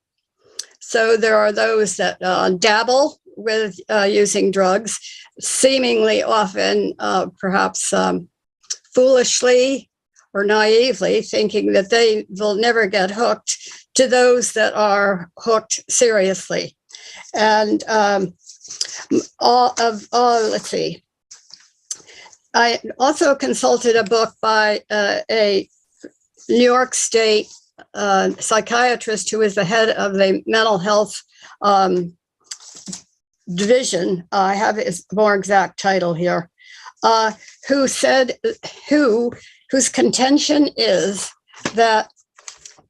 So there are those that dabble with using drugs, seemingly often, perhaps foolishly or naively, thinking that they will never get hooked, to those that are hooked seriously. And let's see. I also consulted a book by a New York State psychiatrist who is the head of the mental health division. I have his more exact title here, whose contention is that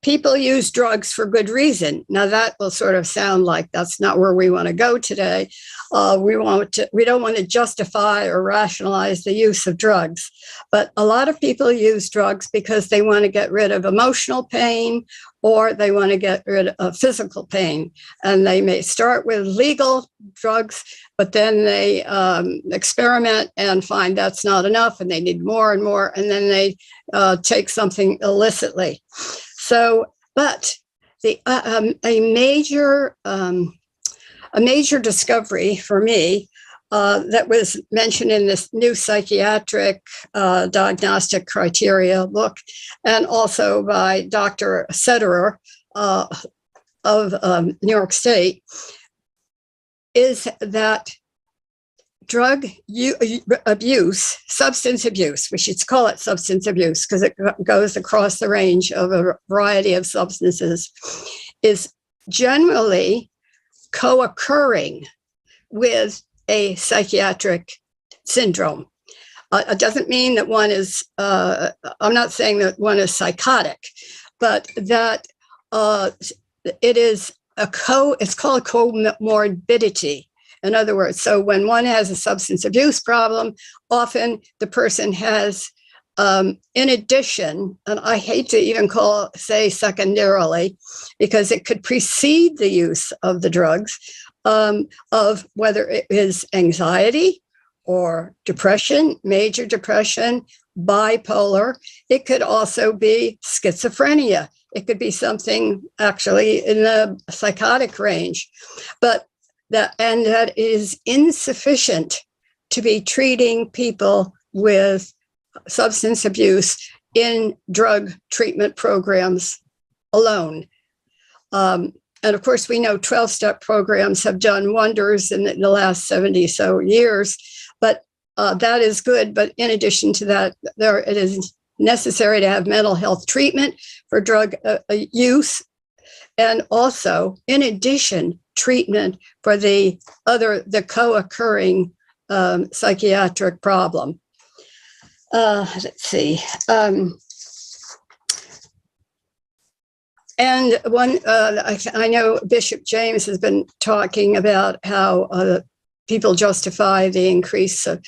people use drugs for good reason. Now that will sort of sound like that's not where we want to go today. We don't want to justify or rationalize the use of drugs, but a lot of people use drugs because they want to get rid of emotional pain or they want to get rid of physical pain. And they may start with legal drugs, but then they experiment and find that's not enough and they need more and more, and then they take something illicitly. So, but a major discovery for me that was mentioned in this new psychiatric diagnostic criteria book, and also by Dr. Sederer of New York State, is that drug abuse, substance abuse, we should call it substance abuse because it goes across the range of a variety of substances, is generally co-occurring with a psychiatric syndrome. It doesn't mean that one is, I'm not saying that one is psychotic, but that it is it's called comorbidity. In other words, so when one has a substance abuse problem, often the person has, in addition, and I hate to even say secondarily, because it could precede the use of the drugs, of whether it is anxiety or depression, major depression, bipolar. It could also be schizophrenia. It could be something actually in the psychotic range, but that is insufficient to be treating people with substance abuse in drug treatment programs alone. And of course, we know 12-step programs have done wonders in the last 70 so years, but that is good. But in addition to that, it is necessary to have mental health treatment for drug use, and also, in addition, treatment for the co-occurring psychiatric problem. Let's see. And one, I know Bishop James has been talking about how people justify the increase of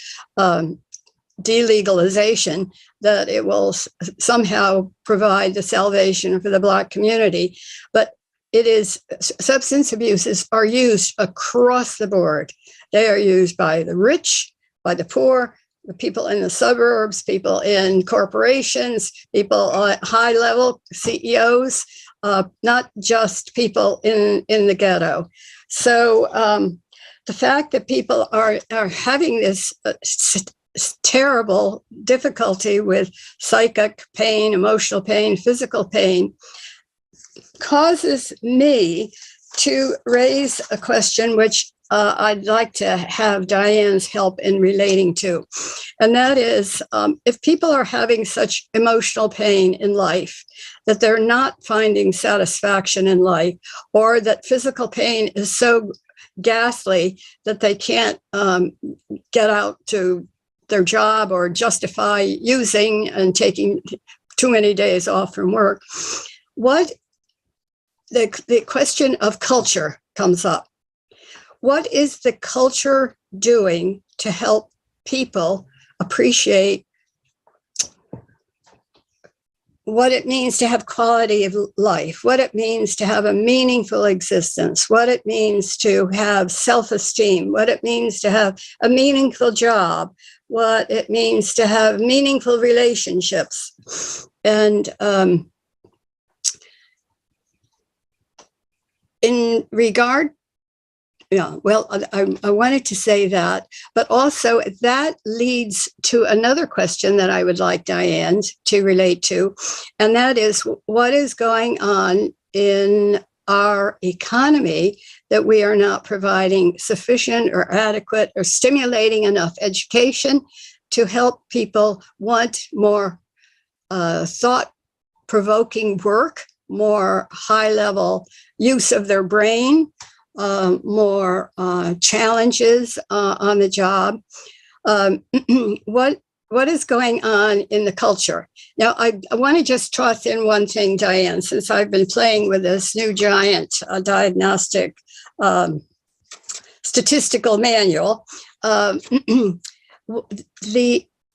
delegalization, that it will somehow provide the salvation for the Black community. But it is, substance abuses are used across the board. They are used by the rich, by the poor, the people in the suburbs, people in corporations, people at high level, CEOs, not just people in the ghetto. So the fact that people are having this terrible difficulty with psychic pain, emotional pain, physical pain, causes me to raise a question which I'd like to have Diane's help in relating to. And that is, if people are having such emotional pain in life, that they're not finding satisfaction in life, or that physical pain is so ghastly that they can't get out to their job or justify using and taking too many days off from work, the question of culture comes up. What is the culture doing to help people appreciate what it means to have quality of life, what it means to have a meaningful existence, what it means to have self-esteem, what it means to have a meaningful job, what it means to have meaningful relationships? And in regard, I wanted to say that, but also that leads to another question that I would like Diane to relate to, and that is what is going on in our economy that we are not providing sufficient or adequate or stimulating enough education to help people want more thought-provoking work, more high-level use of their brain, more challenges on the job. What is going on in the culture? Now, I want to just toss in one thing, Diane, since I've been playing with this new giant diagnostic statistical manual. The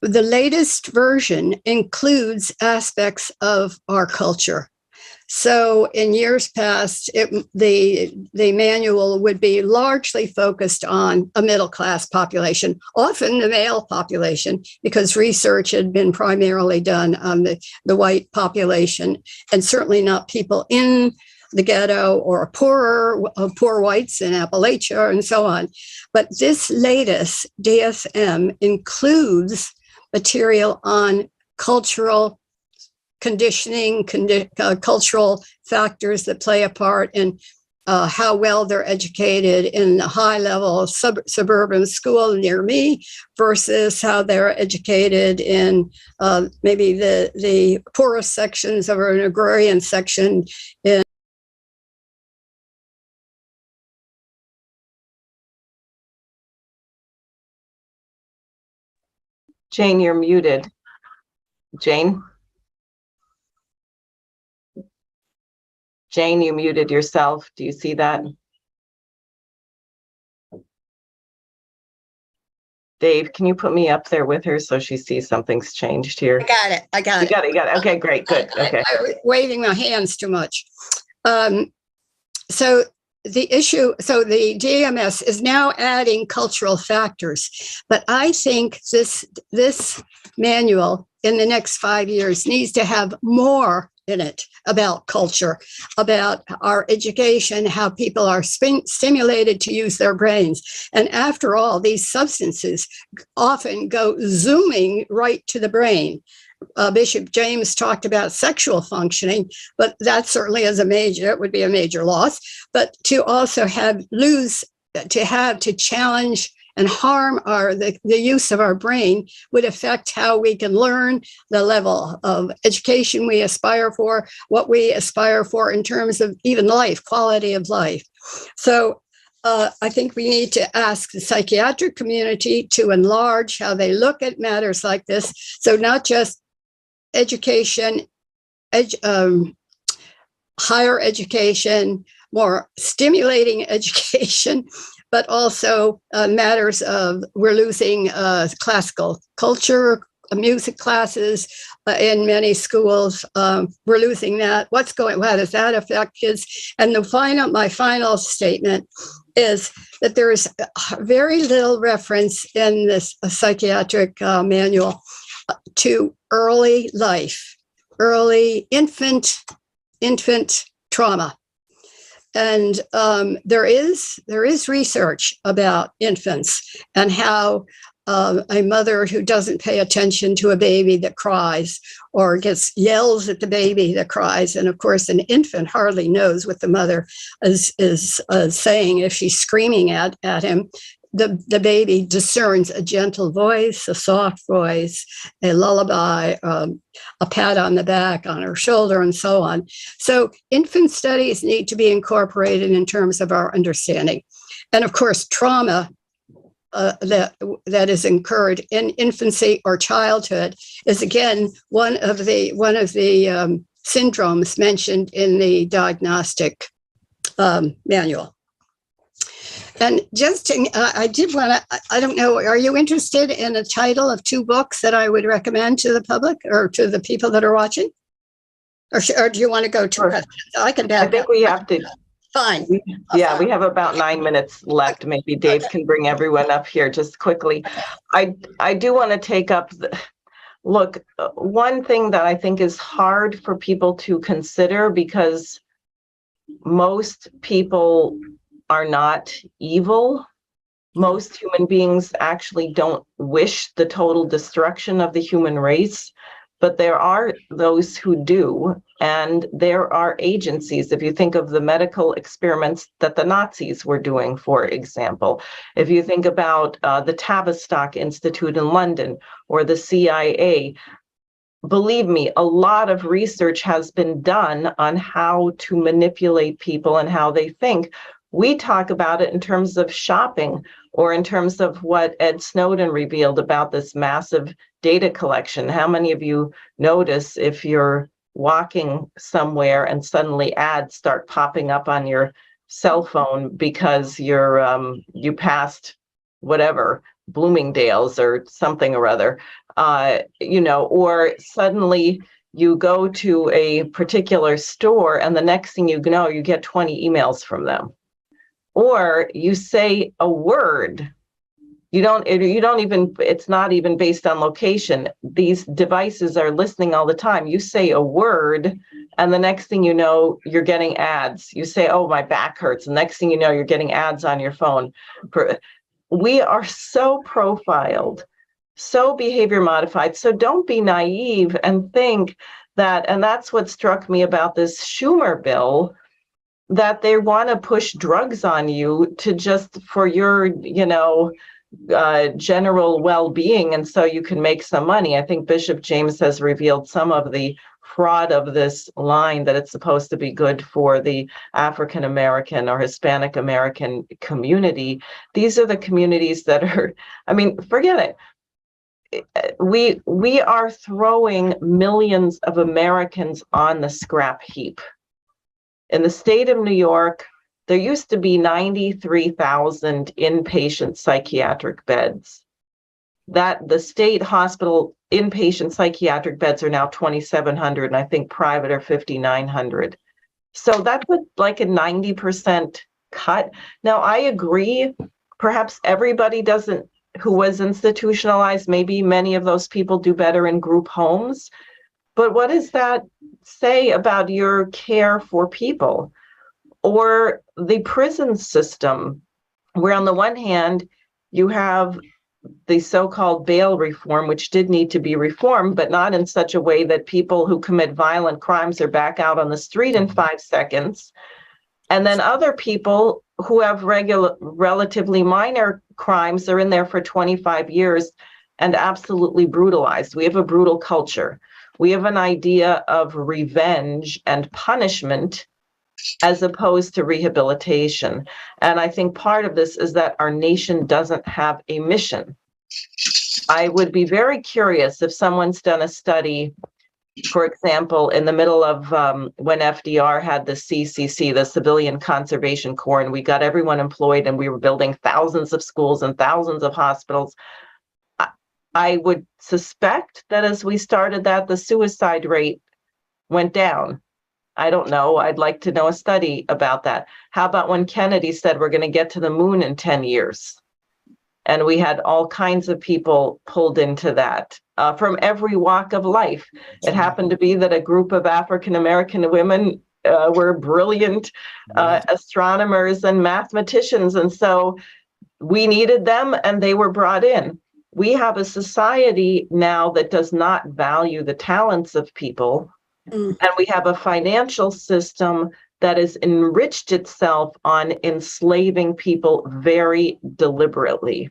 latest version includes aspects of our culture. So in years past, the manual would be largely focused on a middle-class population, often the male population, because research had been primarily done on the white population, and certainly not people in the ghetto or poor whites in Appalachia and so on. But this latest DSM includes material on cultural conditioning, cultural factors that play a part in how well they're educated in a high-level suburban school near me versus how they're educated in maybe the poorest sections of an agrarian section in Jane, you're muted. Jane? Jane, you muted yourself. Do you see that? Dave, can you put me up there with her so she sees something's changed here? I got it. You got it. Okay, great, good. Okay. I was waving my hands too much. So the DMS is now adding cultural factors, but I think this manual in the next 5 years needs to have more in it about culture, about our education, how people are stimulated to use their brains. And after all, these substances often go zooming right to the brain. Bishop James talked about sexual functioning, but that certainly is it would be a major loss. But to also to challenge and harm the use of our brain would affect how we can learn, the level of education we aspire for, what we aspire for in terms of even life, quality of life. So I think we need to ask the psychiatric community to enlarge how they look at matters like this. So not just education, higher education, more stimulating education, but also matters of we're losing classical culture, music classes in many schools. We're losing that. How does that affect kids? And my final statement is that there is very little reference in this psychiatric manual to early life, early infant trauma. And there is research about infants and how a mother who doesn't pay attention to a baby that cries or yells at the baby that cries. And of course, an infant hardly knows what the mother is saying if she's screaming at him. The baby discerns a gentle voice, a soft voice, a lullaby, a pat on the back, on her shoulder, and so on. So infant studies need to be incorporated in terms of our understanding. And of course, trauma that is incurred in infancy or childhood is again one of the syndromes mentioned in the diagnostic manual. And just I did want to, I don't know, are you interested in a title of 2 books that I would recommend to the public or to the people that are watching? Or do you want to go to questions? I think we have to. Fine. Yeah, we have about 9 minutes left. Maybe Dave can bring everyone up here just quickly. I do want to take up look, one thing that I think is hard for people to consider, because most people are not evil. Most human beings actually don't wish the total destruction of the human race, but there are those who do, and there are agencies. If you think of the medical experiments that the Nazis were doing, for example, if you think about the Tavistock Institute in London or the CIA, believe me, a lot of research has been done on how to manipulate people and how they think. We talk about it in terms of shopping, or in terms of what Ed Snowden revealed about this massive data collection. How many of you notice if you're walking somewhere and suddenly ads start popping up on your cell phone because you passed whatever, Bloomingdale's or something or other, or suddenly you go to a particular store and the next thing you know, you get 20 emails from them. Or you say a word, you don't even, it's not even based on location. These devices are listening all the time. You say a word and the next thing you know, you're getting ads. You say, oh, my back hurts. The next thing you know, you're getting ads on your phone. We are so profiled, so behavior modified. So don't be naive and think that, and that's what struck me about this Schumer bill, that they want to push drugs on you to just for your, general well-being, and so you can make some money. I think Bishop James has revealed some of the fraud of this line, that it's supposed to be good for the African American or Hispanic American community. These are the communities that are, forget it. We are throwing millions of Americans on the scrap heap. In the state of New York, there used to be 93,000 inpatient psychiatric beds. That the state hospital inpatient psychiatric beds are now 2,700, and I think private are 5,900. So that's like a 90% cut. Now, I agree, perhaps everybody who was institutionalized, maybe many of those people do better in group homes. But what does that say about your care for people? Or the prison system, where on the one hand, you have the so-called bail reform, which did need to be reformed, but not in such a way that people who commit violent crimes are back out on the street in 5 seconds. And then other people who have relatively minor crimes are in there for 25 years and absolutely brutalized. We have a brutal culture. We have an idea of revenge and punishment as opposed to rehabilitation. And I think part of this is that our nation doesn't have a mission. I would be very curious if someone's done a study, for example, in the middle of when FDR had the CCC, the Civilian Conservation Corps, and we got everyone employed and we were building thousands of schools and thousands of hospitals. I would suspect that as we started that, the suicide rate went down. I don't know. I'd like to know a study about that. How about when Kennedy said we're going to get to the moon in 10 years? And we had all kinds of people pulled into that from every walk of life. It happened to be that a group of African-American women were brilliant astronomers and mathematicians. And so we needed them and they were brought in. we have a society now that does not value the talents of people. And we have a financial system that has enriched itself on enslaving people very deliberately.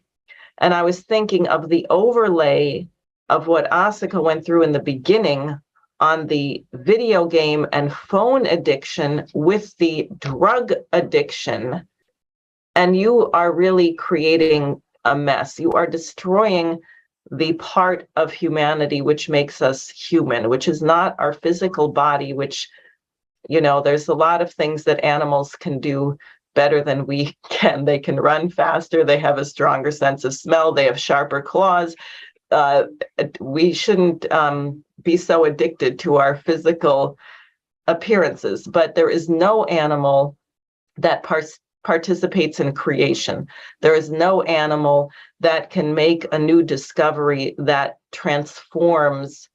And I was thinking of the overlay of what Asuka went through in the beginning on the video game and phone addiction with the drug addiction. And you are really creating a mess. You are destroying the part of humanity which makes us human, which is not our physical body, which, you know, there's a lot of things that animals can do better than we can. They can run faster. They have a stronger sense of smell. They have sharper claws. We shouldn't be so addicted to our physical appearances, but there is no animal that participates in creation. There is no animal that can make a new discovery that transforms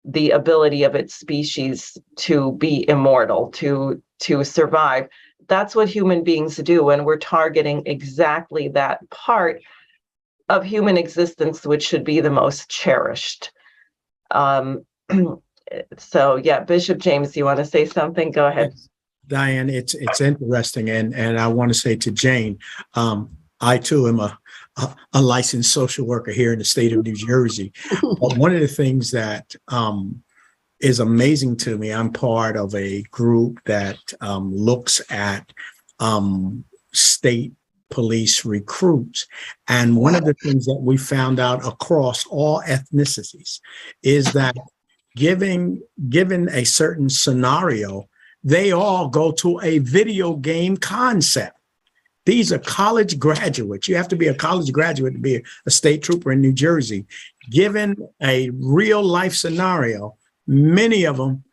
the ability of its species to be immortal, to survive. That's what human beings do, and we're targeting exactly that part of human existence which should be the most cherished. So yeah, Bishop James, you want to say something? Go ahead. Diane, it's interesting, and I want to say to Jane, I too am a licensed social worker here in the state of New Jersey. But one of the things that is amazing to me, I'm part of a group that looks at state police recruits, and one of the things that we found out across all ethnicities is that given a certain scenario, they all go to a video game concept. These are college graduates. You have to be a college graduate to be a state trooper in New Jersey. Given a real life scenario, many of them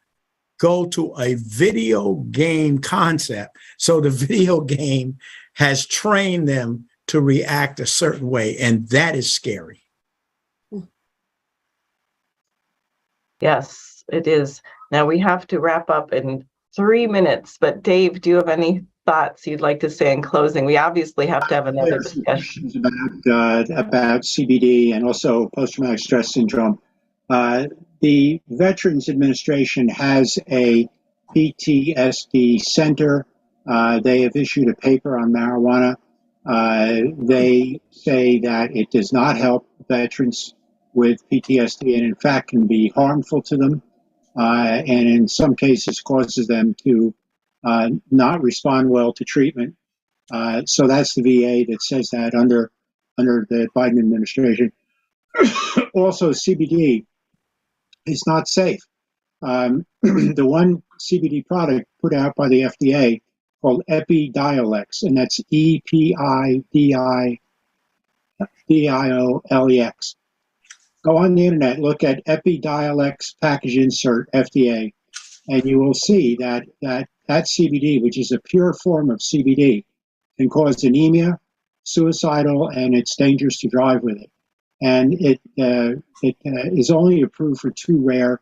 go to a video game concept. So the video game has trained them to react a certain way, and that is scary. Yes, it is. Now we have to wrap up in 3 minutes, but Dave, do you have any thoughts you'd like to say in closing? We obviously have to have another discussion about CBD and also post-traumatic stress syndrome. The Veterans Administration has a PTSD center. They have issued a paper on marijuana. They say that it does not help veterans with PTSD and in fact can be harmful to them, and in some cases causes them to not respond well to treatment. So that's the VA that says that under the Biden administration. Also, CBD is not safe. The one CBD product put out by the FDA called Epidiolex, and that's Epidiolex. Go on the internet, look at Epidiolex package insert FDA, and you will see that CBD, which is a pure form of CBD, can cause anemia, suicidal, and it's dangerous to drive with it. And it is only approved for 2 rare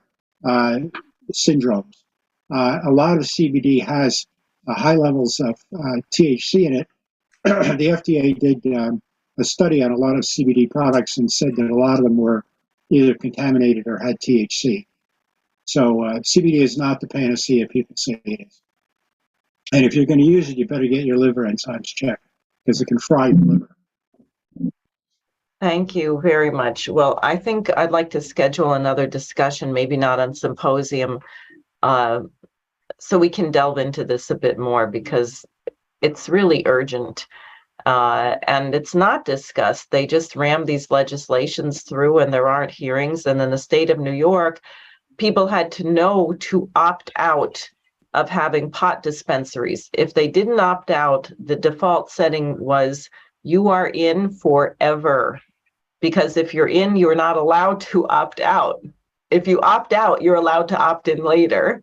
syndromes. A lot of CBD has high levels of THC in it. The FDA did a study on a lot of CBD products and said that a lot of them were either contaminated or had THC. So CBD is not the panacea people say it is. And if you're going to use it, you better get your liver enzymes checked because it can fry your liver. Thank you very much. Well, I think I'd like to schedule another discussion, maybe not on Symposium, so we can delve into this a bit more because it's really urgent. And it's not discussed. They just ram these legislations through and there aren't hearings. And in the state of New York, people had to know to opt out of having pot dispensaries. If they didn't opt out, the default setting was you are in forever. Because if you're in, you're not allowed to opt out. If you opt out, you're allowed to opt in later.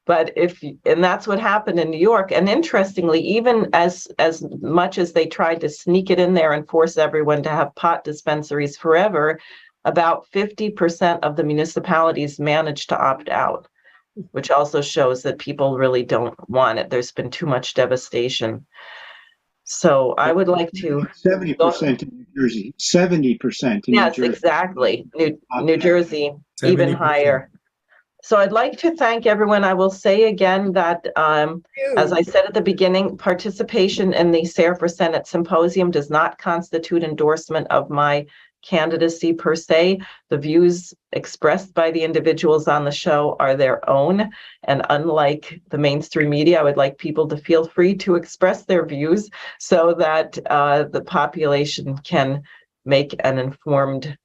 But and that's what happened in New York. And interestingly, even as much as they tried to sneak it in there and force everyone to have pot dispensaries forever, about 50% of the municipalities managed to opt out, which also shows that people really don't want it. There's been too much devastation. So I would like to. 70% in New Jersey. 70% in New Yes, Jersey. exactly. New Jersey, even 70%. higher. So I'd like to thank everyone. I will say again that, as I said at the beginning, participation in the SARE for Senate Symposium does not constitute endorsement of my candidacy per se. The views expressed by the individuals on the show are their own. And unlike the mainstream media, I would like people to feel free to express their views so that the population can make an informed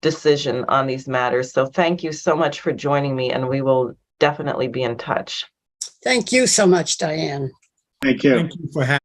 decision on these matters. So thank you so much for joining me, and we will definitely be in touch. Thank you so much, Diane. Thank you. Thank you for having